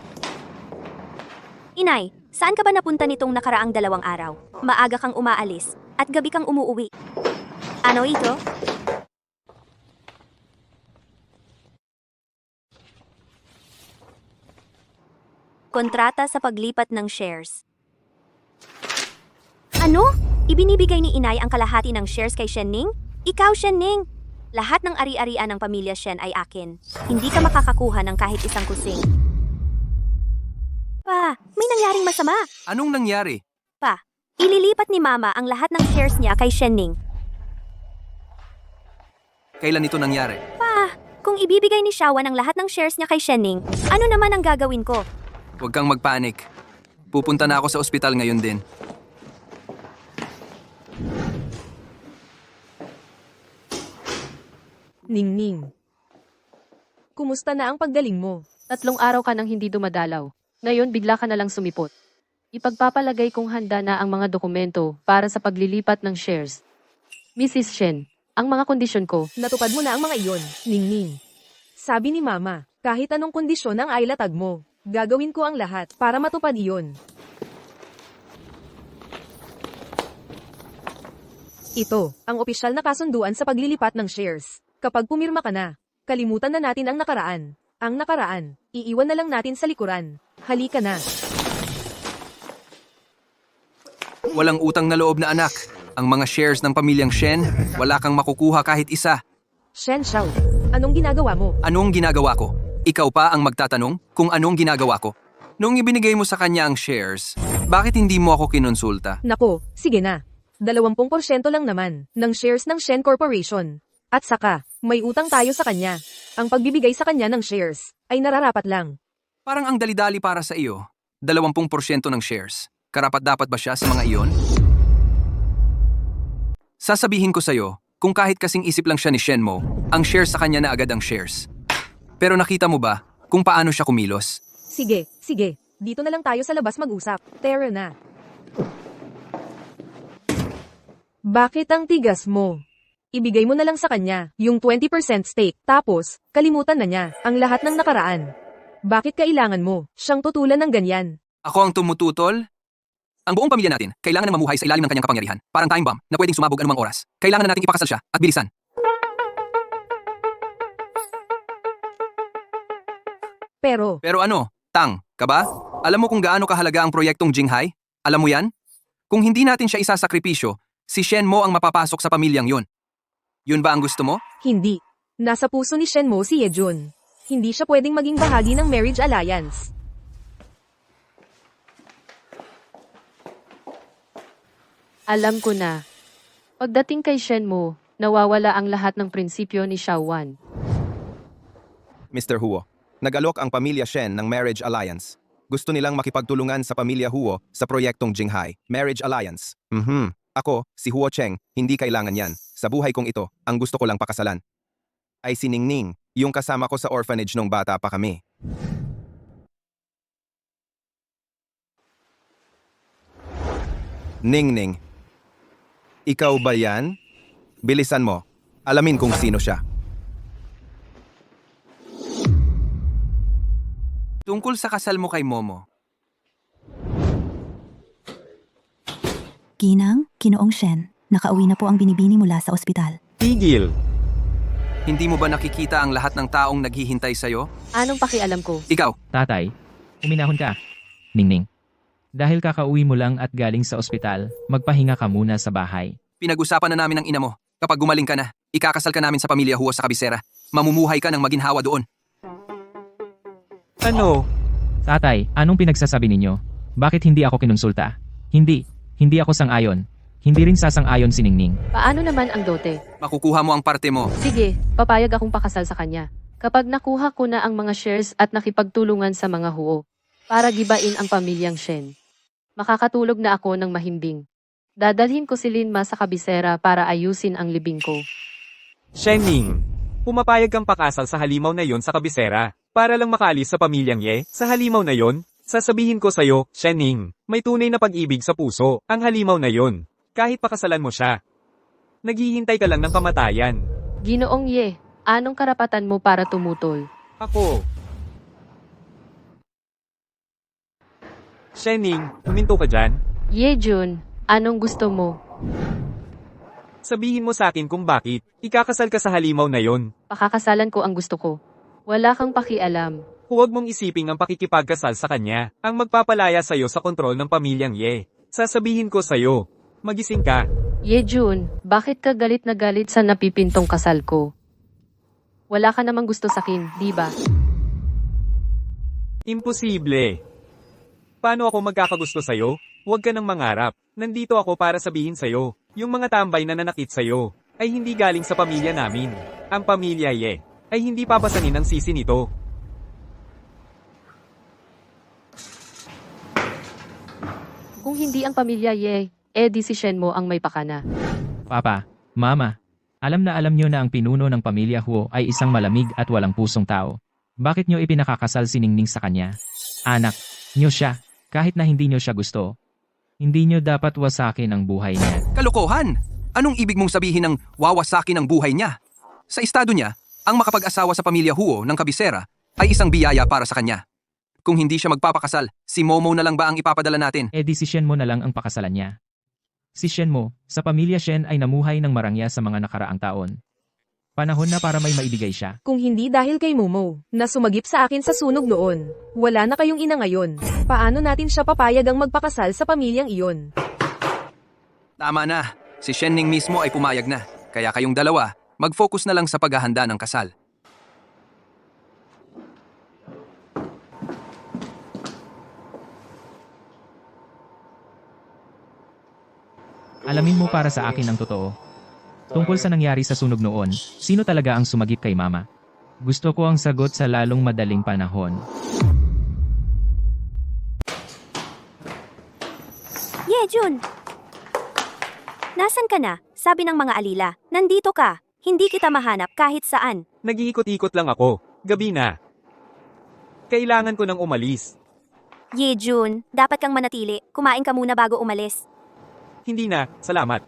Inay, saan ka ba napunta nitong nakaraang 2 araw? Maaga kang umaalis, at gabi kang umuuwi. Ano ito? Kontrata sa paglipat ng shares. Ano? Ibinibigay ni Inay ang kalahati ng shares kay Shen Ning? Ikaw, Shen Ning! Lahat ng ari-arian ng pamilya Shen ay akin. Hindi ka makakakuha ng kahit isang kusing. Pa, may nangyaring masama. Anong nangyari? Pa, ililipat ni Mama ang lahat ng shares niya kay Shen Ning. Kailan ito nangyari? Pa, kung ibibigay ni Shawan ang lahat ng shares niya kay Shen Ning, ano naman ang gagawin ko? Huwag kang magpanik. Pupunta na ako sa ospital ngayon din. Ningning. Kumusta na ang paggaling mo? 3 araw ka nang hindi dumadalaw. Ngayon bigla ka na lang sumipot. Ipagpapalagay kong handa na ang mga dokumento para sa paglilipat ng shares. Mrs. Shen, ang mga kondisyon ko, Natupad mo na ang mga iyon, Ningning. Sabi ni Mama, kahit anong kondisyon ang ailatag mo, gagawin ko ang lahat para matupad iyon. Ito, ang opisyal na kasunduan sa paglilipat ng shares. Kapag pumirma ka na, kalimutan na natin ang nakaraan. Ang nakaraan, iiwan na lang natin sa likuran. Halika na. Walang utang na loob na anak. Ang mga shares ng pamilyang Shen, wala kang makukuha kahit isa. Shen Xiao, anong ginagawa mo? Anong ginagawa ko? Ikaw pa ang magtatanong kung anong ginagawa ko. Nung ibinigay mo sa kanya ang shares, bakit hindi mo ako kinonsulta? Nako, sige na. 20% lang naman ng shares ng Shen Corporation. At saka, may utang tayo sa kanya. Ang pagbibigay sa kanya ng shares ay nararapat lang. Parang ang dali-dali para sa iyo. 20% ng shares. Karapat-dapat ba siya sa mga iyon? Sasabihin ko sa'yo, kung kahit kasing isip lang siya ni Shenmo, ang shares sa kanya na agad ang shares. Pero nakita mo ba kung paano siya kumilos? Sige, sige. Dito na lang tayo sa labas mag-usap. Tara na. Bakit ang tigas mo? Ibigay mo na lang sa kanya yung 20% stake, tapos kalimutan na niya ang lahat ng nakaraan. Bakit kailangan mo siyang tutulan ng ganyan? Ako ang tumututol? Ang buong pamilya natin, kailangan na mamuhay sa ilalim ng kanyang kapangyarihan. Parang time bomb na pwedeng sumabog anumang oras. Kailangan na nating ipakasal siya at bilisan. Pero, Ano, Tang, ka ba? Alam mo kung gaano kahalaga ang proyektong Jinghai? Alam mo yan? Kung hindi natin siya isasakripisyo, si Shen Mo ang mapapasok sa pamilyang yun. Yun ba ang gusto mo? hindi. Nasa puso ni Shen Mo si Yejun. Hindi siya pwedeng maging bahagi ng marriage alliance. alam ko na. Pagdating kay Shen Mo, nawawala ang lahat ng prinsipyo ni Shawan. Mr. Huo, nag-alok ang pamilya Shen ng marriage alliance. Gusto nilang makipagtulungan sa pamilya Huo sa proyektong Jinghai, marriage alliance. Ako, si Huo Cheng, hindi kailangan yan. Sa buhay kong ito, ang gusto ko lang pakasalan ay si Ningning, yung kasama ko sa orphanage nung bata pa kami. Ningning, ikaw ba yan? Bilisan mo. Alamin kung sino siya. Tungkol sa kasal mo kay Momo. Ginang, Ginoong Shen, nakauwi na po ang Binibini mula sa ospital. Tigil! Hindi mo ba nakikita ang lahat ng taong naghihintay sa'yo? Anong pakialam ko? Ikaw, Tatay, uminahon ka. Ningning. Dahil kakauwi mo lang at galing sa ospital, magpahinga ka muna sa bahay. pinag-usapan na namin ng ina mo. Kapag gumaling ka na, ikakasal ka namin sa pamilya Huo sa kabisera. Mamumuhay ka ng maginhawa doon. Ano? Tatay, anong pinagsasabi ninyo? Bakit hindi ako kinonsulta? Hindi ako sang-ayon. Hindi rin sasang-ayon si Ningning. Paano naman ang dote? Makukuha mo ang parte mo. Sige, papayag akong pakasal sa kanya. Kapag nakuha ko na ang mga shares at nakipagtulungan sa mga Huo, para gibain ang pamilyang Shen. Makakatulog na ako ng mahimbing. Dadalhin ko si Linma sa kabisera para ayusin ang libing ko. Shening, pumapayag kang pakasal sa halimaw na yon sa kabisera, para lang makaalis sa pamilyang Ye. Sa halimaw na yon, Sasabihin ko sa'yo, Shenning, may tunay na pag-ibig sa puso, ang halimaw na yon. Kahit pakasalan mo siya. Naghihintay ka lang ng kamatayan. Ginoong Ye, anong karapatan mo para tumutol? Ako. Shenning, huminto ka dyan. Yejun, anong gusto mo? Sabihin mo sa akin kung bakit. Ikakasal ka sa halimaw na yon. Pakakasalan ko ang gusto ko. Wala kang pakialam. Huwag mong isiping ang pakikipagkasal sa kanya, ang magpapalaya sa'yo sa kontrol ng pamilyang Ye. Sasabihin ko sa'yo, magising ka. Yejun, bakit ka galit na galit sa napipintong kasal ko? Wala ka namang gusto sakin, di ba? Imposible. Paano ako magkakagusto sa'yo? Huwag ka nang mangarap. Nandito ako para sabihin sa'yo, yung mga tambay na nanakit sa'yo, ay hindi galing sa pamilya namin. Ang pamilya Ye, ay hindi papasanin ang sisi nito. Kung hindi ang pamilya Ye, di si Shen mo ang may pakana. Papa, Mama, alam na alam nyo na ang pinuno ng pamilya Huo ay isang malamig at walang pusong tao. Bakit nyo ipinakakasal si Ningning sa kanya? Anak, nyo siya, kahit na hindi nyo siya gusto. Hindi nyo dapat wasakin ang buhay niya. Kalokohan! Anong ibig mong sabihin ng wawasakin ang buhay niya? Sa estado niya, ang makapag-asawa sa pamilya Huo ng kabisera ay isang biyaya para sa kanya. Kung hindi siya magpapakasal, si Momo na lang ba ang ipapadala natin? Di si Shen mo na lang ang pakasalan niya. Si Shen mo, sa pamilya Shen ay namuhay ng marangya sa mga nakaraang taon. Panahon na para may maibigay siya. Kung hindi dahil kay Momo, na sumagip sa akin sa sunog noon, wala na kayong ina ngayon. Paano natin siya papayag ang magpakasal sa pamilyang iyon? Tama na, si Shenning mismo ay pumayag na. Kaya kayong dalawa, mag-focus na lang sa paghahanda ng kasal. Alamin mo para sa akin ang totoo. Tungkol sa nangyari sa sunog noon, sino talaga ang sumagip kay Mama? Gusto ko ang sagot sa lalong madaling panahon. Yejun! Nasaan ka na? Sabi ng mga alila. Nandito ka. Hindi kita mahanap kahit saan. Nag-iikot-ikot lang ako. Gabi na. Kailangan ko nang umalis. Yejun, dapat kang manatili. Kumain ka muna bago umalis. Hindi na, salamat.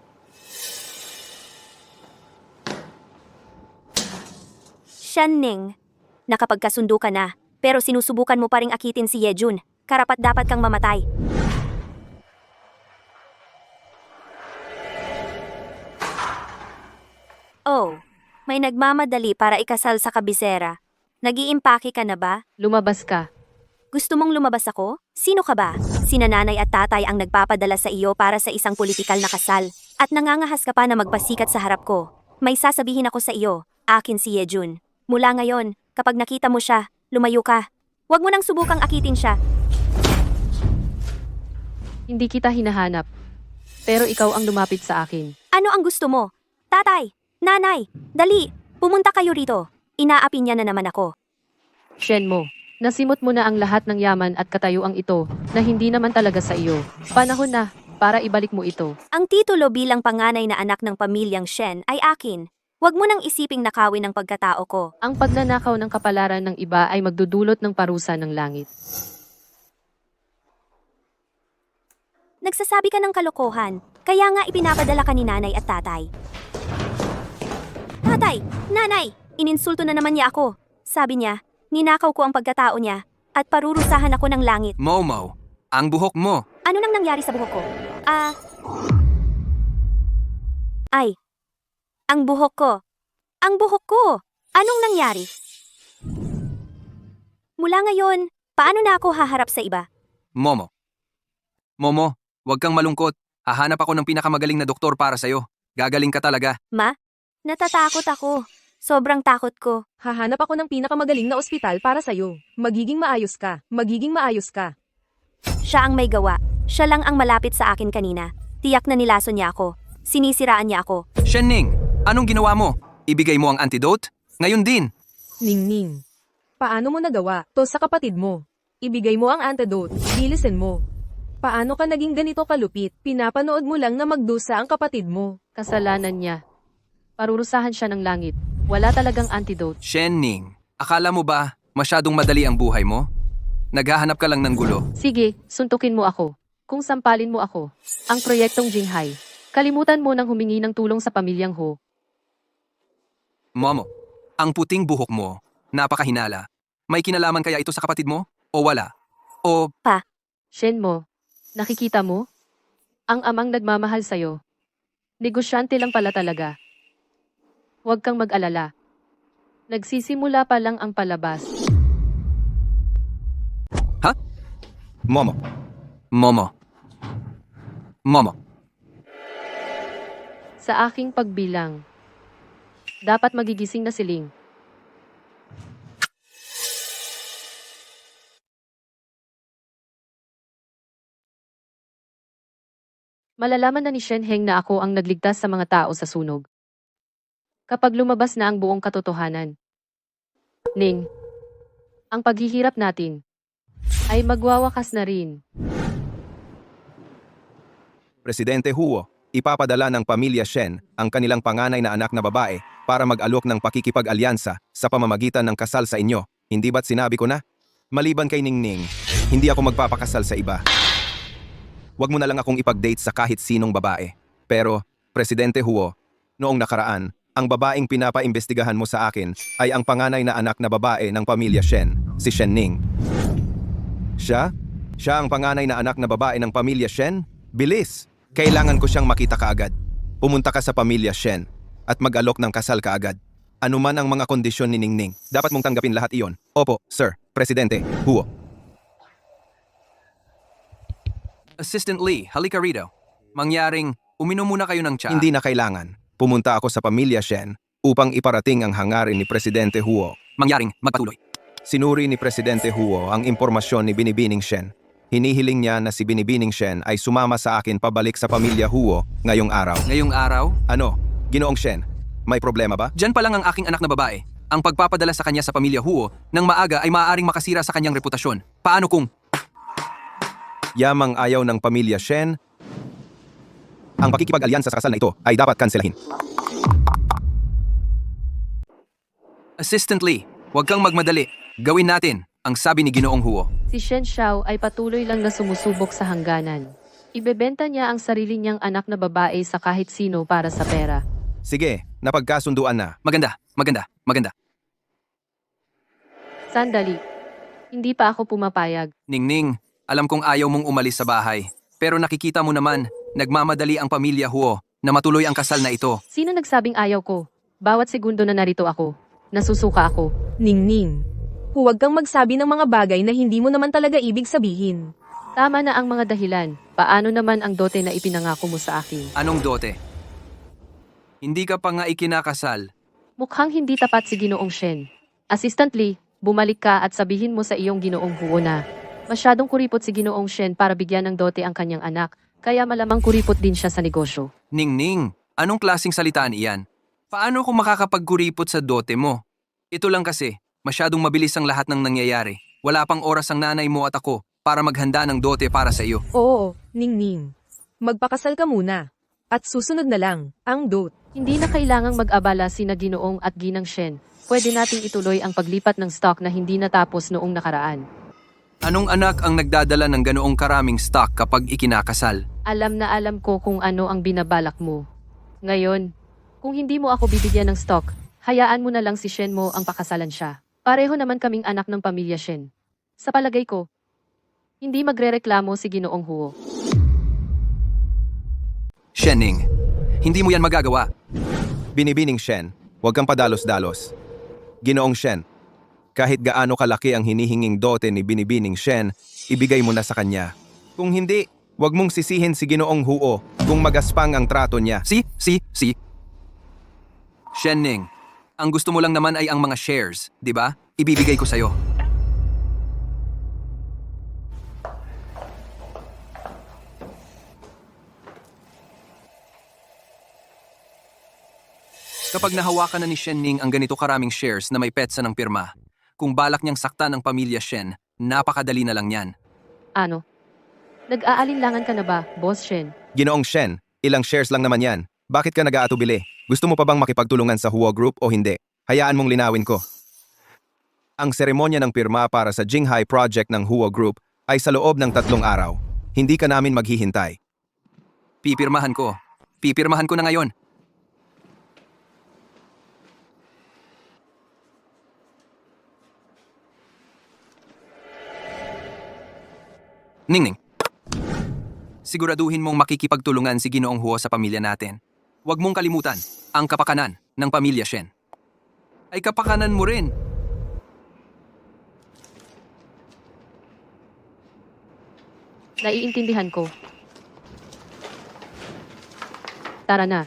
Shenning, nakapagkasundo ka na, pero sinusubukan mo pa ring akitin si Yejun. Karapat dapat kang mamatay. Oh, may nagmamadali para ikasal sa kabisera. Nag-iimpake ka na ba? Lumabas ka. Gusto mong lumabas ako? Sino ka ba? Sina nanay at tatay ang nagpapadala sa iyo para sa isang politikal na kasal. At nangangahas ka pa na magpasikat sa harap ko. May sasabihin ako sa iyo, akin si Yejun. Mula ngayon, kapag nakita mo siya, lumayo ka. Huwag mo nang subukang akitin siya. Hindi kita hinahanap. Pero ikaw ang lumapit sa akin. Ano ang gusto mo? Tatay, nanay, dali, pumunta kayo rito. Inaapi niya na naman ako. Shen mo, nasimot mo na ang lahat ng yaman at katayuang ito na hindi naman talaga sa iyo. Panahon na para ibalik mo ito. Ang titulo bilang panganay na anak ng pamilyang Shen ay akin. Huwag mo nang isiping nakawin ang pagkatao ko. Ang pagnanakaw ng kapalaran ng iba ay magdudulot ng parusa ng langit. Nagsasabi ka ng kalokohan, kaya nga ipinapadala ka ni nanay at tatay. Tatay! Nanay! Ininsulto na naman niya ako. Sabi niya, ninakaw ko ang pagkatao niya at parurusahan ako ng langit. Momo, ang buhok mo. Ano nang nangyari sa buhok ko? Ay. Ang buhok ko. Ang buhok ko. Anong nangyari? Mula ngayon, paano na ako haharap sa iba? Momo, huwag kang malungkot. Hahanap ako ng pinakamagaling na doktor para sa'yo. Gagaling ka talaga. Ma, natatakot ako. Sobrang takot ko. Hahanap ako ng pinakamagaling na ospital para sa'yo. Magiging maayos ka. Magiging maayos ka. Siya ang may gawa. Siya lang ang malapit sa akin kanina. Tiyak na nilaso niya ako. Sinisiraan niya ako. Shenning, anong ginawa mo? Ibigay mo ang antidote? Ngayon din. Ningning. Paano mo nagawa? To sa kapatid mo. Ibigay mo ang antidote. Bilisin mo. Paano ka naging ganito kalupit? Pinapanood mo lang na magdusa ang kapatid mo. Kasalanan niya. Parurusahan siya ng langit. Wala talagang antidote. Shenning, akala mo ba masyadong madali ang buhay mo? Naghahanap ka lang ng gulo. Sige, suntukin mo ako. Kung sampalin mo ako. Ang proyektong Jinghai. Kalimutan mo nang humingi ng tulong sa pamilyang Ho. Momo, ang puting buhok mo, napakahinala. May kinalaman kaya ito sa kapatid mo? O wala? O Shen mo. Nakikita mo? Ang amang nagmamahal sa'yo. Negosyante lang pala talaga. Huwag kang mag-alala. Nagsisimula pa lang ang palabas. Momo, Momo. Momo. Sa aking pagbilang. Dapat magigising na si Ling. Malalaman na ni Shen Heng na ako ang nagligtas sa mga tao sa sunog. Kapag lumabas na ang buong katotohanan. Ning, ang paghihirap natin ay magwawakas na rin. Presidente Huo, ipapadala ng pamilya Shen ang kanilang panganay na anak na babae para mag-alok ng pakikipag-alyansa sa pamamagitan ng kasal sa inyo. Hindi ba't sinabi ko na? Maliban kay Ningning, hindi ako magpapakasal sa iba. Huwag mo na lang akong ipag-date sa kahit sinong babae. Pero, Presidente Huo, noong nakaraan, ang babaeng pinapaimbestigahan mo sa akin ay ang panganay na anak na babae ng pamilya Shen, si Shen Ning. Siya? Siya ang panganay na anak na babae ng pamilya Shen? Bilis! Kailangan ko siyang makita kaagad. Pumunta ka sa pamilya Shen at mag-alok ng kasal kaagad. Ano man ang mga kondisyon ni Ningning, dapat mong tanggapin lahat iyon. Opo, Sir, Presidente Huo. Assistant Lee, halika rito. Mangyaring, uminom muna kayo ng tsa. Hindi na kailangan. Pumunta ako sa pamilya Shen upang iparating ang hangarin ni Presidente Huo. Mangyaring, magpatuloy. Sinuri ni Presidente Huo ang impormasyon ni Binibining Shen. Hinihiling niya na si Binibining Shen ay sumama sa akin pabalik sa pamilya Huo ngayong araw. Ngayong araw, Ano, Ginoong Shen, may problema ba? dyan pa lang ang aking anak na babae. Ang pagpapadala sa kanya sa pamilya Huo ng maaga ay maaaring makasira sa kanyang reputasyon. Paano kung Yamang ayaw ng pamilya Shen, ang pakikipag-alyansa sa kasal na ito ay dapat kanselahin. Assistant Lee, huwag kang magmadali. Gawin natin ang sabi ni Ginoong Huo. Si Shen Xiao ay patuloy lang na sumusubok sa hangganan. Ibebenta niya ang sarili niyang anak na babae sa kahit sino para sa pera. Sige, napagkasunduan na. Maganda, maganda, maganda. Sandali. Hindi pa ako pumapayag. Ningning, alam kong ayaw mong umalis sa bahay. Pero nakikita mo naman, nagmamadali ang pamilya Huo na matuloy ang kasal na ito. Sino nagsabing ayaw ko? Bawat segundo na narito ako. Nasusuka ako. Ningning. Huwag kang magsabi ng mga bagay na hindi mo naman talaga ibig sabihin. Tama na ang mga dahilan. Paano naman ang dote na ipinangako mo sa akin? Anong dote? Hindi ka pa nga ikinakasal. Mukhang hindi tapat si Ginoong Shen. Assistant Lee, bumalik ka at sabihin mo sa iyong Ginoong Huo na masyadong kuripot si Ginoong Shen para bigyan ng dote ang kanyang anak, kaya malamang kuripot din siya sa negosyo. Ningning, anong klaseng salitaan iyan? Paano kung makakapagkuripot sa dote mo? Ito lang kasi, masyadong mabilis ang lahat ng nangyayari. Wala pang oras ang nanay mo at ako para maghanda ng dote para sa iyo. Oo, Ningning. Magpakasal ka muna. At susunod na lang, ang dote. Hindi na kailangang mag-abala sina Ginoong at Ginang Shen. Pwede nating ituloy ang paglipat ng stock na hindi natapos noong nakaraan. Anong anak ang nagdadala ng ganoong karaming stock kapag ikinakasal? Alam na alam ko kung ano ang binabalak mo. Ngayon, kung hindi mo ako bibigyan ng stock, hayaan mo na lang si Shen mo ang pakasalan siya. Pareho naman kaming anak ng pamilya Shen. Sa palagay ko, hindi magrereklamo si Ginoong Huo. Shening, hindi mo yan magagawa. Binibining Shen, huwag kang padalos-dalos. Ginoong Shen, kahit gaano kalaki ang hinihinging dote ni Binibining Shen, ibigay mo na sa kanya. Kung hindi, huwag mong sisihin si Ginoong Huo kung magaspang ang trato niya. Si. Shening, ang gusto mo lang naman ay ang mga shares, di ba? Ibibigay ko sa'yo. Kapag nahawakan na ni Shen Ning ang ganito karaming shares na may petsa ng pirma, kung balak niyang saktan ang pamilya Shen, napakadali na lang yan. Ano? Nag-aalinlangan ka na ba, Boss Shen? Ginoong Shen, ilang shares lang naman yan. Bakit ka nag-aatubili? Gusto mo pa bang makipagtulungan sa Huo Group o hindi? Hayaan mong linawin ko. Ang seremonya ng pirma para sa Jinghai Project ng Huo Group ay sa loob ng 3 araw. Hindi ka namin maghihintay. Pipirmahan ko. Pipirmahan ko na ngayon. Ningning. Siguraduhin mong makikipagtulungan si Ginoong Huo sa pamilya natin. Huwag mong kalimutan, ang kapakanan ng pamilya Shen ay kapakanan mo rin. Naiintindihan ko. Tara na.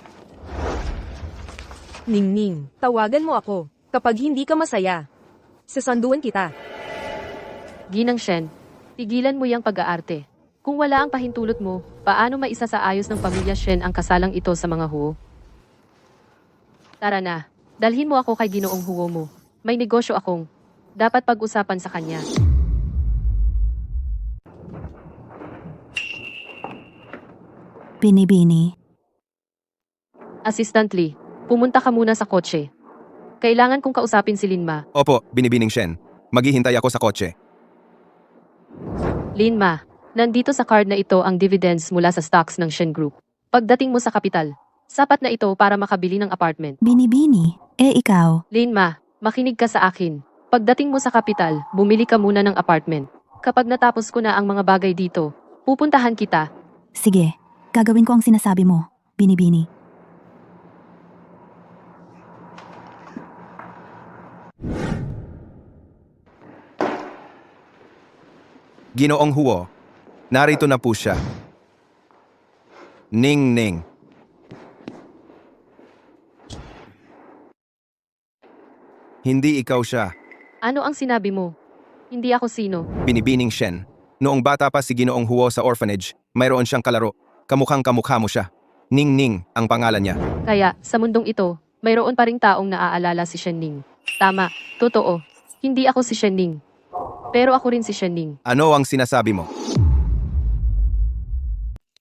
Ningning, tawagan mo ako. Kapag hindi ka masaya, sasanduan kita. Ginang Shen, tigilan mo yung pag-aarte. Kung wala ang pahintulot mo, paano maisasaayos ng pamilya Shen ang kasalang ito sa mga Huo? Tara na, dalhin mo ako kay Ginoong Huo mo. May negosyo akong dapat pag-usapan sa kanya. Binibini. Assistant Lee, pumunta ka muna sa kotse. Kailangan kong kausapin si Linma. Opo, Binibining Shen. Maghihintay ako sa kotse. Linma, nandito sa card na ito ang dividends mula sa stocks ng Shen Group. Pagdating mo sa kapital, sapat na ito para makabili ng apartment. Binibini. Ikaw. Linma, makinig ka sa akin. Pagdating mo sa kapital, bumili ka muna ng apartment. Kapag natapos ko na ang mga bagay dito, pupuntahan kita. Sige, gagawin ko ang sinasabi mo. Binibini. Ginoong Huo, narito na po siya. Ning. Hindi ikaw siya. Ano ang sinabi mo? Hindi ako sino. Binibining Shen. Noong bata pa si Ginoong Huo sa orphanage, mayroon siyang kalaro. Kamukhang kamukha mo siya. Ning ang pangalan niya. Kaya, sa mundong ito, mayroon pa ring taong naaalala si Shen Ning. Tama, totoo. Hindi ako si Shen Ning. Pero ako rin si Shen Ning. Ano ang sinasabi mo?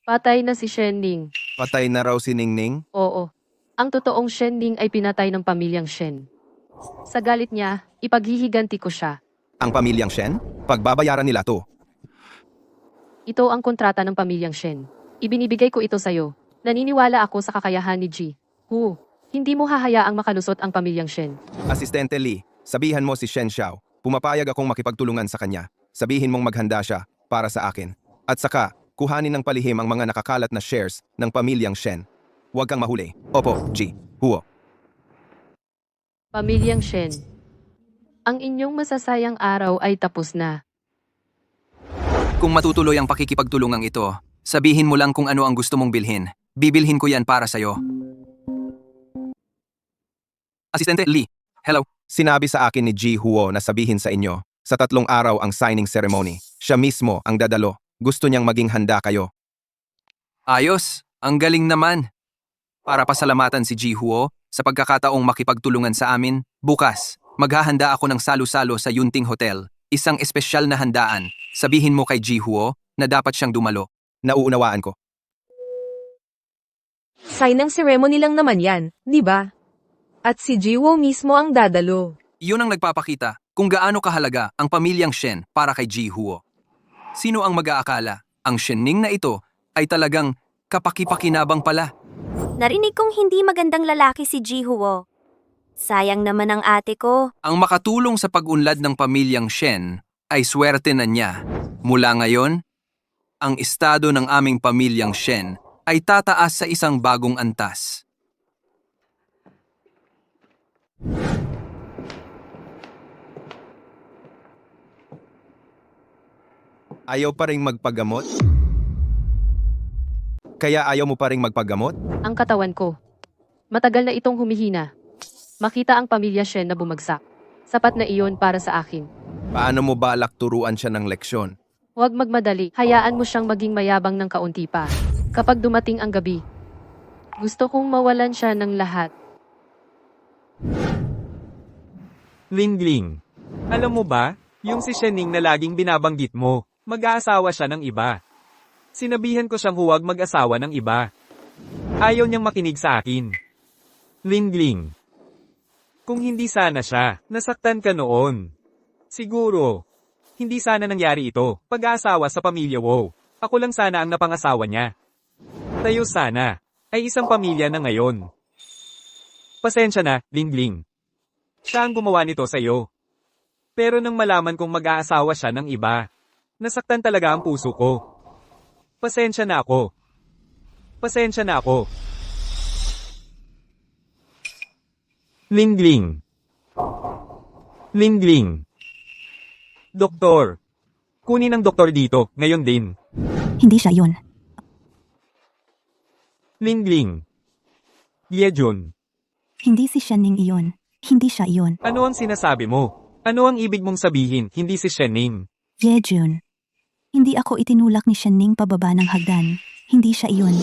Patay na si Shen Ning. Patay na raw si Ning? Oo. Ang totoong Shen Ning ay pinatay ng pamilyang Shen. Sa galit niya, ipaghihiganti ko siya. Ang pamilyang Shen? Pagbabayaran nila to. Ito ang kontrata ng pamilyang Shen. Ibinibigay ko ito sa'yo. Naniniwala ako sa kakayahan ni Ji. Hu, hindi mo hahayaang makalusot ang pamilyang Shen. Asistente Lee, sabihan mo si Shen Xiao. Pumapayag akong makipagtulungan sa kanya. Sabihin mong maghanda siya para sa akin. At saka, kuhanin ng palihim ang mga nakakalat na shares ng pamilyang Shen. Huwag kang mahuli. Opo, Ji. Huo. Pamilyang Shen. Ang inyong masasayang araw ay tapos na. Kung matutuloy ang pakikipagtulungang ito, sabihin mo lang kung ano ang gusto mong bilhin. Bibilhin ko yan para sa'yo. Asistente Lee, hello. Sinabi sa akin ni Ji Huo na sabihin sa inyo, sa 3 araw ang signing ceremony. Siya mismo ang dadalo. Gusto niyang maging handa kayo. Ayos, ang galing naman. Para pasalamatan si Ji Huo sa pagkakataong makipagtulungan sa amin, bukas, maghahanda ako ng salo-salo sa Yunting Hotel, isang espesyal na handaan. Sabihin mo kay Ji Huo na dapat siyang dumalo. Nauunawaan ko. Sign ng ceremony lang naman yan, di ba? At si Jiwo mismo ang dadalo. Iyon ang nagpapakita kung gaano kahalaga ang pamilyang Shen para kay Ji Huo. Sino ang mag-aakala? Ang Shen Ning na ito ay talagang kapaki-pakinabang pala. Narinig kong hindi magandang lalaki si Jihuo. Sayang naman ang ate ko. Ang makatulong sa pag-unlad ng pamilyang Shen ay swerte na niya. Mula ngayon, ang estado ng aming pamilyang Shen ay tataas sa isang bagong antas. Ayaw pa rin magpagamot? Kaya ayaw mo pa rin magpagamot? Ang katawan ko. Matagal na itong humihina. Makita ang pamilya Shen na bumagsak. Sapat na iyon para sa akin. Paano mo balak turuan siya ng leksyon? Huwag magmadali. Hayaan mo siyang maging mayabang ng kaunti pa. Kapag dumating ang gabi, gusto kong mawalan siya ng lahat. Lingling. Alam mo ba, yung si Shening na laging binabanggit mo, mag-aasawa siya ng iba. Sinabihan ko siyang huwag mag-asawa ng iba. Ayaw niyang makinig sa akin. Lingling. Kung hindi sana siya, nasaktan ka noon. Siguro. Hindi sana nangyari ito. Pag-aasawa sa pamilya Wu. Ako lang sana ang napangasawa niya. Tayo sana. Ay isang pamilya na ngayon. Pasensya na, Lingling. Siya ang gumawa nito sa'yo. Pero nang malaman kong mag-aasawa siya ng iba, nasaktan talaga ang puso ko. Pasensya na ako. Pasensya na ako. Lingling. Lingling. Doktor. Kunin ang doktor dito, ngayon din. Hindi siya yun. Lingling. Yejun. Hindi si Shenning iyon. Hindi siya iyon. Ano ang sinasabi mo? Ano ang ibig mong sabihin, hindi si Shenning? Yejun. Hindi ako itinulak ni Shenning pababa ng hagdan. Hindi siya iyon.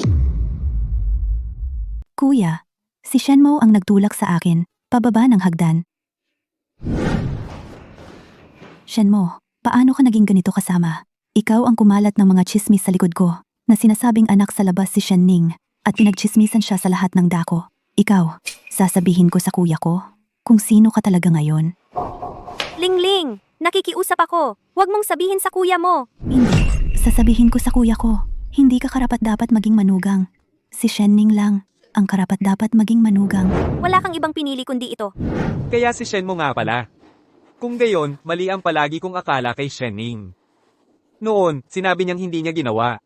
Kuya, si Shenmo ang nagtulak sa akin, pababa ng hagdan. Shenmo, paano ka naging ganito kasama? Ikaw ang kumalat ng mga chismis sa likod ko, na sinasabing anak sa labas si Shenning, at pinagchismisan siya sa lahat ng dako. Ikaw, sasabihin ko sa kuya ko, kung sino ka talaga ngayon. Lingling, nakikiusap ako. Huwag mong sabihin sa kuya mo. Hindi, sasabihin ko sa kuya ko, hindi ka karapat-dapat maging manugang. Si Shenning lang, ang karapat-dapat maging manugang. Wala kang ibang pinili kundi ito. Kaya si Shen mo nga pala. Kung gayon, mali ang palagi kong akala kay Shenning. Noon, sinabi niyang hindi niya ginawa.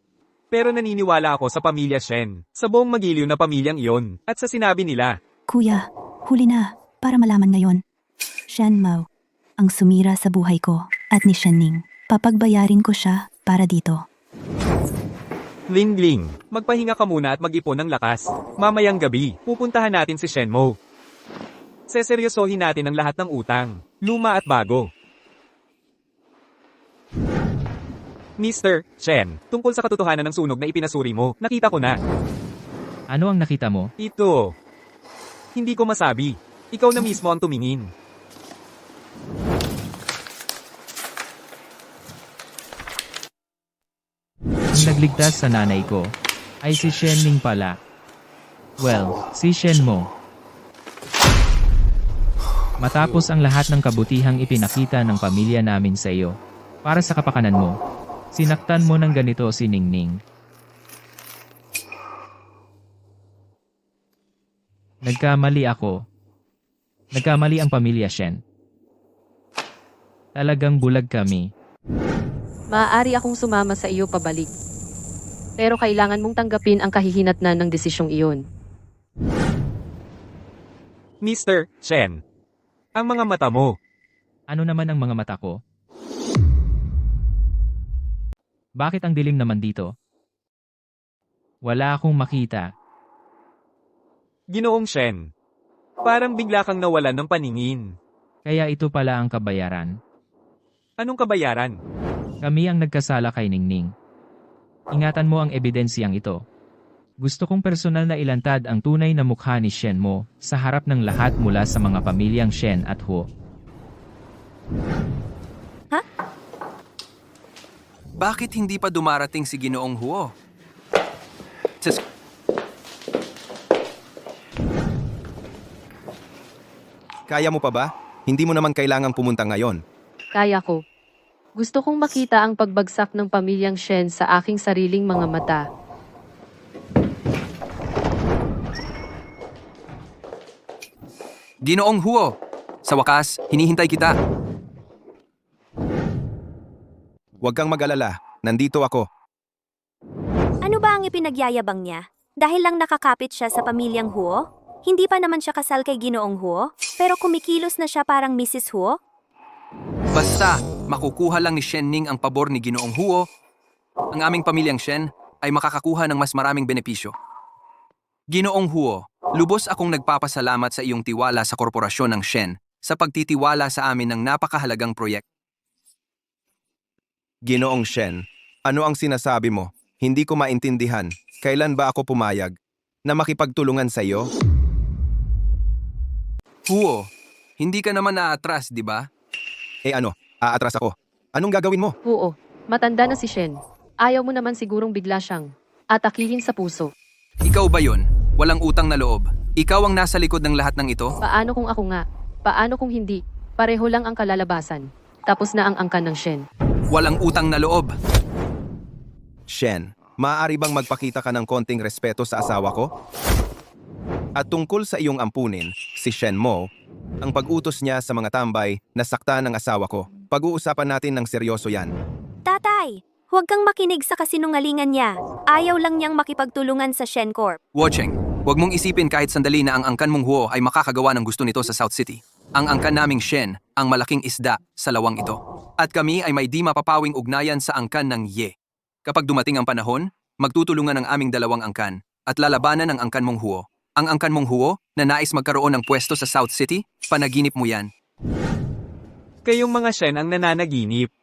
Pero naniniwala ako sa pamilya Shen, sa buong magiliw na pamilyang iyon, at sa sinabi nila. Kuya, huli na, para malaman ngayon. Shenmo, ang sumira sa buhay ko, at ni Shenning. Papagbayarin ko siya para dito. Lingling, magpahinga ka muna at mag-ipon ng lakas. Mamayang gabi, pupuntahan natin si Shenmo. Seseryosohin natin ang lahat ng utang, luma at bago. Mr. Shen, tungkol sa katotohanan ng sunog na ipinasuri mo, nakita ko na. Ano ang nakita mo? Ito. Hindi ko masabi. Ikaw na mismo ang tumingin. Ang nagligtas sa nanay ko ay si Shenning pala. Well, si Shenmo. Matapos ang lahat ng kabutihang ipinakita ng pamilya namin sa iyo, para sa kapakanan mo, sinaktan mo ng ganito si Ningning. Nagkamali ako. Nagkamali ang pamilya Shen. Talagang bulag kami. Maaari akong sumama sa iyo pabalik. Pero kailangan mong tanggapin ang kahihinatnan ng desisyong iyon. Mr. Shen, ang mga mata mo. Ano naman ang mga mata ko? Bakit ang dilim naman dito? Wala akong makita. Ginoong Shen, parang bigla kang nawalan ng paningin. Kaya ito pala ang kabayaran. Anong kabayaran? Kami ang nagkasala kay Ningning. Ingatan mo ang ebidensyang ito. Gusto kong personal na ilantad ang tunay na mukha ni Shen mo sa harap ng lahat mula sa mga pamilyang Shen at Huo. Bakit hindi pa dumarating si Ginoong Huo? Kaya mo pa ba? Hindi mo naman kailangang pumunta ngayon. Kaya ko. Gusto kong makita ang pagbagsak ng pamilyang Shen sa aking sariling mga mata. Ginoong Huo! Sa wakas, hinihintay kita. Huwag kang mag-alala, nandito ako. Ano ba ang ipinagyayabang niya? Dahil lang nakakapit siya sa pamilyang Huo? Hindi pa naman siya kasal kay Ginoong Huo? Pero kumikilos na siya parang Mrs. Huo? Basta, makukuha lang ni Shenning ang pabor ni Ginoong Huo, ang aming pamilyang Shen ay makakakuha ng mas maraming benepisyo. Ginoong Huo, lubos akong nagpapasalamat sa iyong tiwala sa korporasyon ng Shen sa pagtitiwala sa amin ng napakahalagang proyekto. Ginoong Shen, ano ang sinasabi mo? Hindi ko maintindihan. Kailan ba ako pumayag na makipagtulungan sa iyo? Huo, hindi ka naman naatras, di ba? Ano, aatras ako. Anong gagawin mo? Oo, matanda na si Shen. Ayaw mo naman sigurong bigla siyang atakihin sa puso. Ikaw ba yun? Walang utang na loob. Ikaw ang nasa likod ng lahat ng ito? Paano kung ako nga? Paano kung hindi? Pareho lang ang kalalabasan. tapos na ang angkan ng Shen. Walang utang na loob. Shen, maaari bang magpakita ka ng konting respeto sa asawa ko? At tungkol sa iyong ampunin, si Shen Mo, ang pag-utos niya sa mga tambay na saktan ng asawa ko. Pag-uusapan natin ng seryoso yan. Tatay, huwag kang makinig sa kasinungalingan niya. Ayaw lang niyang makipagtulungan sa Shen Corp. Wocheng, huwag mong isipin kahit sandali na ang angkan mong Huo ay makakagawa ng gusto nito sa South City. Ang angkan naming Shen, ang malaking isda sa lawang ito. At kami ay may di mapapawing ugnayan sa angkan ng Ye. Kapag dumating ang panahon, magtutulungan ang aming dalawang angkan at lalabanan ang angkan mong Huo. Ang angkan mong Huo na nais magkaroon ng pwesto sa South City, panaginip mo yan. Kayong mga Shen ang nananaginip.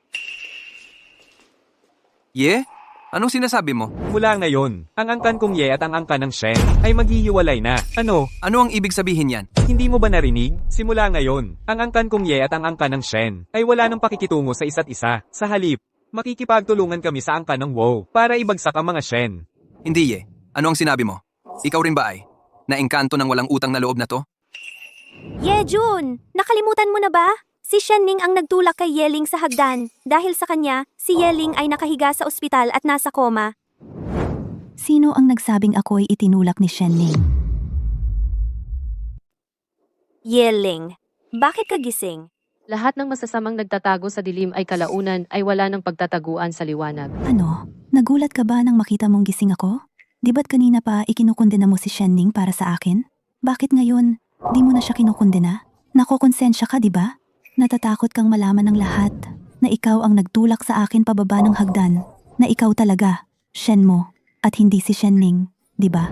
Ye? Anong sinasabi mo? Mula ngayon, ang angkan kong Ye at ang angkan ng Shen ay maghihiwalay na. Ano? Ano ang ibig sabihin yan? Hindi mo ba narinig? Simula ngayon, ang angkan kong Ye at ang angkan ng Shen ay wala nang pakikitungo sa isa't isa. Sa halip, makikipagtulungan kami sa angkan ng Wo para ibagsak ang mga Shen. Hindi Ye. Ano ang sinabi mo? Ikaw rin ba ay? Naengkanto ng walang utang na loob na to? Jun! Nakalimutan mo na ba? Si Shen Ning ang nagtulak kay Yeling sa hagdan. Dahil sa kanya, si Yeling ay nakahiga sa ospital at nasa koma. Sino ang nagsabing ako ay itinulak ni Shen Ning? Yeling, bakit ka gising? Lahat ng masasamang nagtatago sa dilim ay kalaunan ay wala ng pagtataguan sa liwanag. Ano? Nagulat ka ba nang makita mong gising ako? Di ba't kanina pa ikinukundina mo si Shen Ning para sa akin? Bakit ngayon, di mo na siya kinukundina? Nakokonsensya ka, di ba? Natatakot kang malaman ng lahat na ikaw ang nagtulak sa akin pababa ng hagdan, na ikaw talaga, Shen Mo, at hindi si Shen Ning, di ba?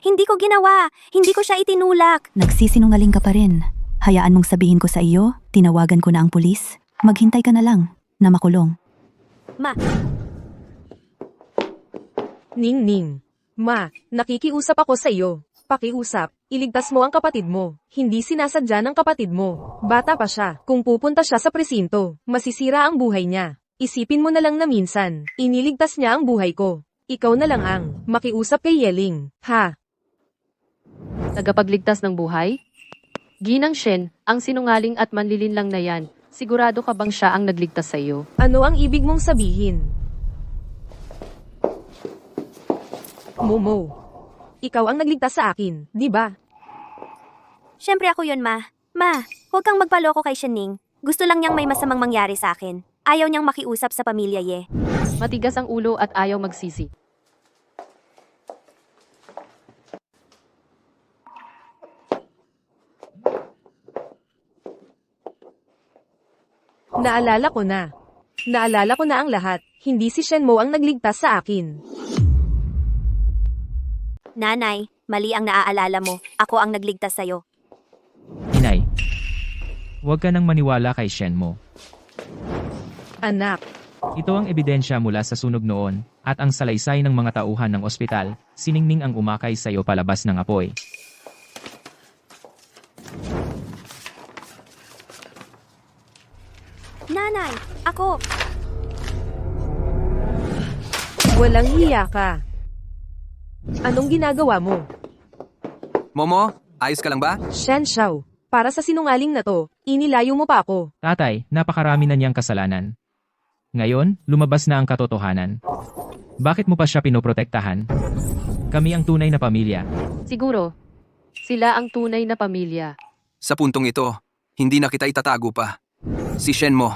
Hindi ko ginawa. Hindi ko siya itinulak. Nagsisinungaling ka pa rin. Hayaan mong sabihin ko sa iyo, tinawagan ko na ang pulis. Maghintay ka na lang na makulong. Ning. Ma, nakikiusap ako sa iyo. Pakiusap, iligtas mo ang kapatid mo. Hindi sinasadya ng kapatid mo. Bata pa siya. Kung pupunta siya sa presinto, masisira ang buhay niya. Isipin mo na lang na minsan, iniligtas niya ang buhay ko. Ikaw na lang ang makiusap kay Yeling, ha? Tagapagligtas ng buhay? Ginang Shen, ang sinungaling at manlilinlang na yan, sigurado ka bang siya ang nagligtas sa iyo? Ano ang ibig mong sabihin? Momo, ikaw ang nagligtas sa akin, di ba? Siyempre ako yun, Ma. Ma, huwag kang magpaloko kay Shen Ning. Gusto lang niyang may masamang mangyari sa akin. Ayaw niyang makiusap sa pamilya Ye. Matigas ang ulo at ayaw magsisi. Naalala ko na. Naalala ko na ang lahat. Hindi si Shen Mo ang nagligtas sa akin. Nanay, mali ang naaalala mo. Ako ang nagligtas sa'yo. Inay, huwag ka nang maniwala kay Shen Mo. Anak, Ito ang ebidensya mula sa sunog noon, at ang salaysay ng mga tauhan ng ospital, siningning ang umakay sa iyo palabas ng apoy. Nanay, ako. walang hiya ka. Anong ginagawa mo? Momo, ayos ka lang ba? Shen Xiao, para sa sinungaling na to, inilayo mo pa ako. Tatay, napakarami na niyang kasalanan. Ngayon, lumabas na ang katotohanan. Bakit mo pa siya pinoprotektahan? Kami ang tunay na pamilya. Siguro, sila ang tunay na pamilya. Sa puntong ito, hindi na kita itatago pa. Si Shen Mo,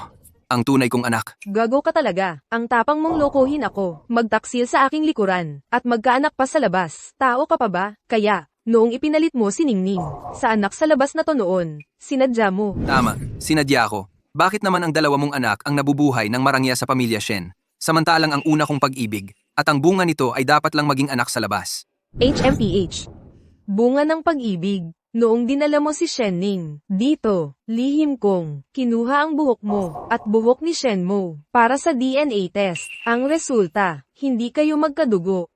ang tunay kong anak. Gago ka talaga. Ang tapang mong lokohin ako, magtaksil sa aking likuran, at magkaanak pa sa labas. Tao ka pa ba? Kaya, noong ipinalit mo si Ningning, sa anak sa labas na to noon, sinadya mo. Tama, sinadya ko. Bakit naman ang dalawa mong anak ang nabubuhay ng marangya sa pamilya Shen, samantalang ang una kong pag-ibig, at ang bunga nito ay dapat lang maging anak sa labas? HMPH. Bunga ng pag-ibig. Noong dinala mo si Shen Ning, dito, lihim kong, kinuha ang buhok mo, at buhok ni Shen Mo, para sa DNA test. Ang resulta, hindi kayo magkadugo.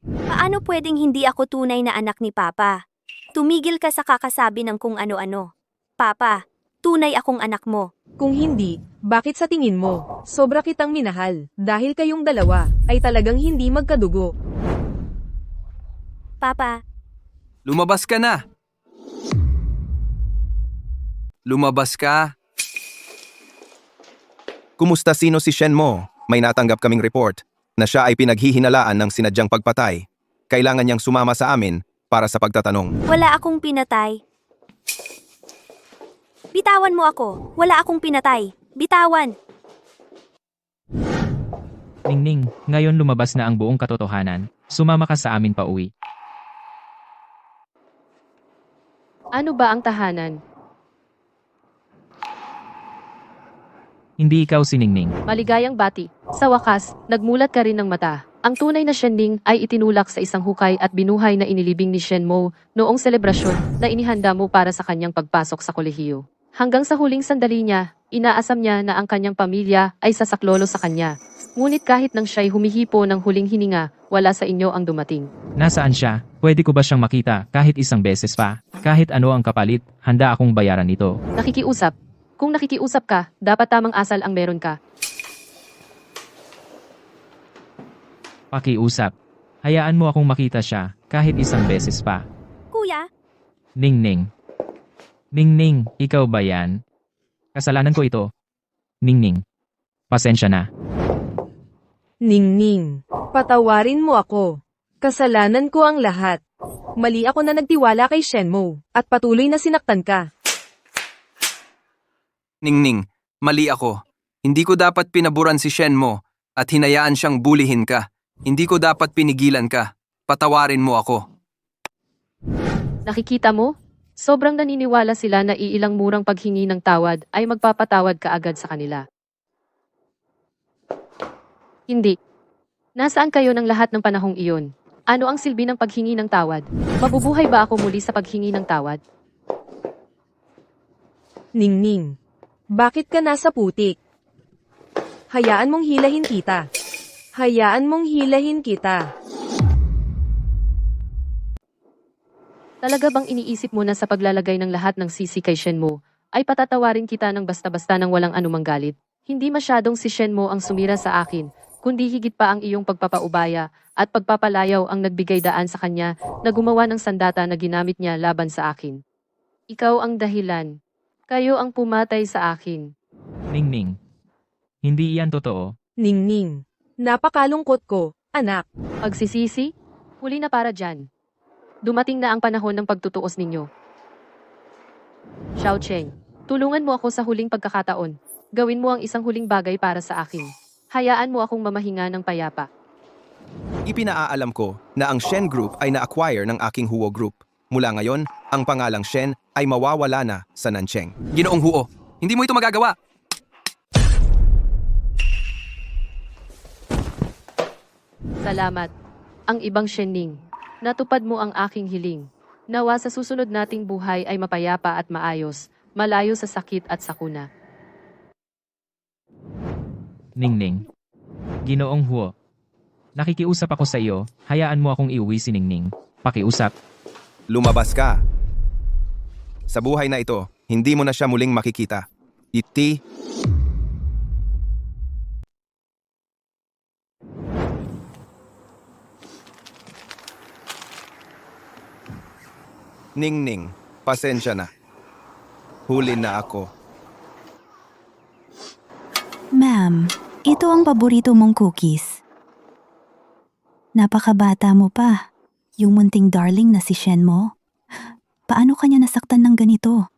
Paano pwedeng hindi ako tunay na anak ni Papa? Tumigil ka sa kakasabi ng kung ano-ano. Papa, tunay akong anak mo. Kung hindi, bakit sa tingin mo, sobra kitang minahal, dahil kayong dalawa, ay talagang hindi magkadugo. Papa, Lumabas ka na! Lumabas ka! Kumusta sino si Shen Mo? May natanggap kaming report na siya ay pinaghihinalaan ng sinadyang pagpatay. Kailangan niyang sumama sa amin para sa pagtatanong. Wala akong pinatay. Bitawan mo ako. Wala akong pinatay. Bitawan. Ningning, ngayon lumabas na ang buong katotohanan. Sumama ka sa amin pauwi. Ano ba ang tahanan? Hindi ikaw si Ningning. Maligayang bati. Sa wakas, nagmulat ka rin ng mata. Ang tunay na Shen Ning ay itinulak sa isang hukay at binuhay na inilibing ni Shen Mo noong selebrasyon na inihanda mo para sa kanyang pagpasok sa kolehiyo. Hanggang sa huling sandali niya, inaasam niya na ang kanyang pamilya ay sasaklolo sa kanya. Ngunit kahit nang siya'y humihipo ng huling hininga, wala sa inyo ang dumating. Nasaan siya? Pwede ko ba siyang makita kahit isang beses pa? Kahit ano ang kapalit, handa akong bayaran ito. Nakikiusap. Kung nakikiusap ka, dapat tamang asal ang meron ka. Pakiusap. Hayaan mo akong makita siya kahit isang beses pa. Kuya, Ningning. Ningning, ikaw ba yan? Kasalanan ko ito. Ningning. Pasensya na. Ningning, patawarin mo ako. Kasalanan ko ang lahat. Mali ako na nagtiwala kay Shenmo, at patuloy na sinaktan ka. Ningning, mali ako. Hindi ko dapat pinaburan si Shen Mo at hinayaan siyang bulihin ka. Hindi ko dapat pinigilan ka. Patawarin mo ako. Nakikita mo? Sobrang naniniwala sila na iilang murang paghingi ng tawad ay magpapatawad ka agad sa kanila. Hindi. Nasaan kayo ng lahat ng panahong iyon? Ano ang silbi ng paghingi ng tawad? Mabubuhay ba ako muli sa paghingi ng tawad? Ningning, bakit ka nasa putik? Hayaan mong hilahin kita. Hayaan mong hilahin kita. Talaga bang iniisip mo na sa paglalagay ng lahat ng sisi kay Shenmo, ay patatawarin kita ng basta-basta ng walang anumang galit? Hindi masyadong si Shenmo ang sumira sa akin, kundi higit pa ang iyong pagpapaubaya at pagpapalayaw ang nagbigay daan sa kanya na gumawa ng sandata na ginamit niya laban sa akin. Ikaw ang dahilan. Kayo ang pumatay sa akin. Ningning. Hindi iyan totoo. Ningning, napakalungkot ko, anak. Pagsisisi? Huli na para dyan. Dumating na ang panahon ng pagtutuos ninyo. Xiao Cheng, tulungan mo ako sa huling pagkakataon. Gawin mo ang isang huling bagay para sa akin. Hayaan mo akong mamahinga ng payapa. Ipinaalam ko na ang Shen Group ay na-acquire ng aking Huo Group. Mula ngayon, ang pangalang Shen ay mawawala na sa Nancheng. Ginoong Huo, hindi mo ito magagawa. Salamat. Ang ibang Shen Ning. Natupad mo ang aking hiling. Nawa sa susunod nating buhay ay mapayapa at maayos, malayo sa sakit at sakuna. Ningning. Ginoong Huo. Nakikiusap ako sa iyo, hayaan mo akong iuwi si Ningning. Pakiusap. Lumabas ka. Sa buhay na ito, hindi mo na siya muling makikita. Iti. Ningning, pasensya na. Huli na ako. Ma'am, ito ang paborito mong cookies. Napakabata mo pa. Yung munting darling na si Shen mo. Paano kanya nasaktan ng ganito?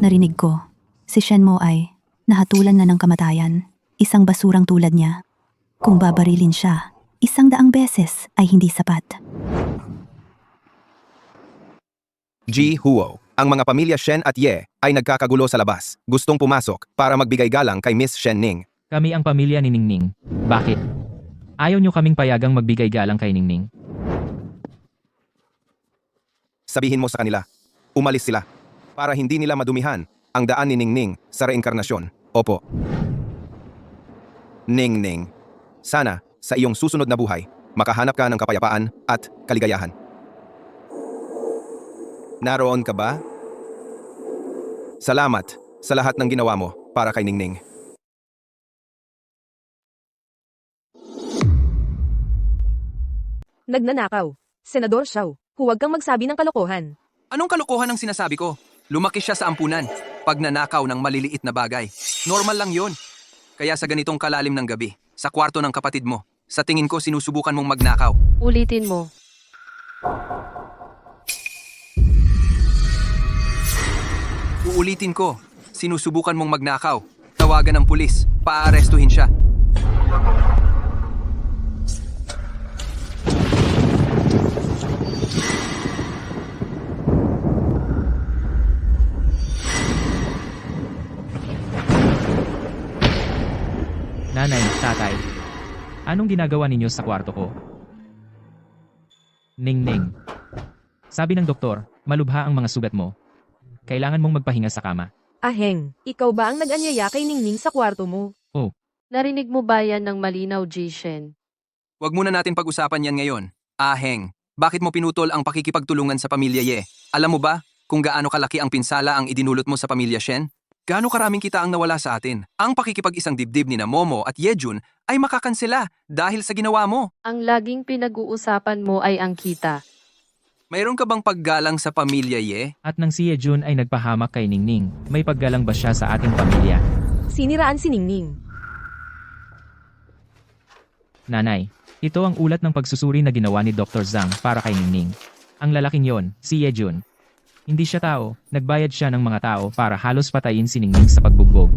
Narinig ko, si Shen mo ay nahatulan na ng kamatayan. Isang basurang tulad niya. Kung babarilin siya, 100 beses ay hindi sapat. Ji Huo, ang mga pamilya Shen at Ye ay nagkakagulo sa labas. Gustong pumasok para magbigay galang kay Miss Shen Ning. Kami ang pamilya ni Ningning. Bakit? Ayaw niyo kaming payagang magbigay galang kay Ningning. Sabihin mo sa kanila, umalis sila para hindi nila madumihan ang daan ni Ningning sa reinkarnasyon. Opo. Ningning, sana sa iyong susunod na buhay, makahanap ka ng kapayapaan at kaligayahan. Naroon ka ba? Salamat sa lahat ng ginawa mo para kay Ningning. Nagnanakaw. Senador Xiao, huwag kang magsabi ng kalokohan. Anong kalokohan ang sinasabi ko? Lumaki siya sa ampunan. pagnanakaw ng maliliit na bagay. Normal lang yon. Kaya sa ganitong kalalim ng gabi, sa kwarto ng kapatid mo, sa tingin ko sinusubukan mong magnakaw. Ulitin mo. Uulitin ko, sinusubukan mong magnakaw. Tawagan ng pulis, paaarestuhin siya. Nanay, tatay. Anong ginagawa ninyo sa kwarto ko? Ning-ning. Sabi ng doktor, malubha ang mga sugat mo. Kailangan mong magpahinga sa kama. Aheng, ikaw ba ang nag-anyaya kay Ningning sa kwarto mo? Narinig mo ba yan ng malinaw, Jishen? Huwag muna natin pag-usapan yan ngayon. Aheng, bakit mo pinutol ang pakikipagtulungan sa pamilya Ye? Alam mo ba kung gaano kalaki ang pinsala ang idinulot mo sa pamilya Shen? Gaano karaming kita ang nawala sa atin? Ang pakikipag-isang dibdib ni na Momo at Yejun ay makakansela dahil sa ginawa mo. Ang laging pinag-uusapan mo ay ang kita. Mayroon ka bang paggalang sa pamilya Ye? At nang si Yejun ay nagpahamak kay Ningning, may paggalang ba siya sa ating pamilya? Siniraan si Ningning. Nanay, ito ang ulat ng pagsusuri na ginawa ni Dr. Zhang para kay Ningning. Ang lalaking yon, si Yejun. Hindi siya tao, nagbayad siya ng mga tao para halos patayin si Ningning sa pagbugbog.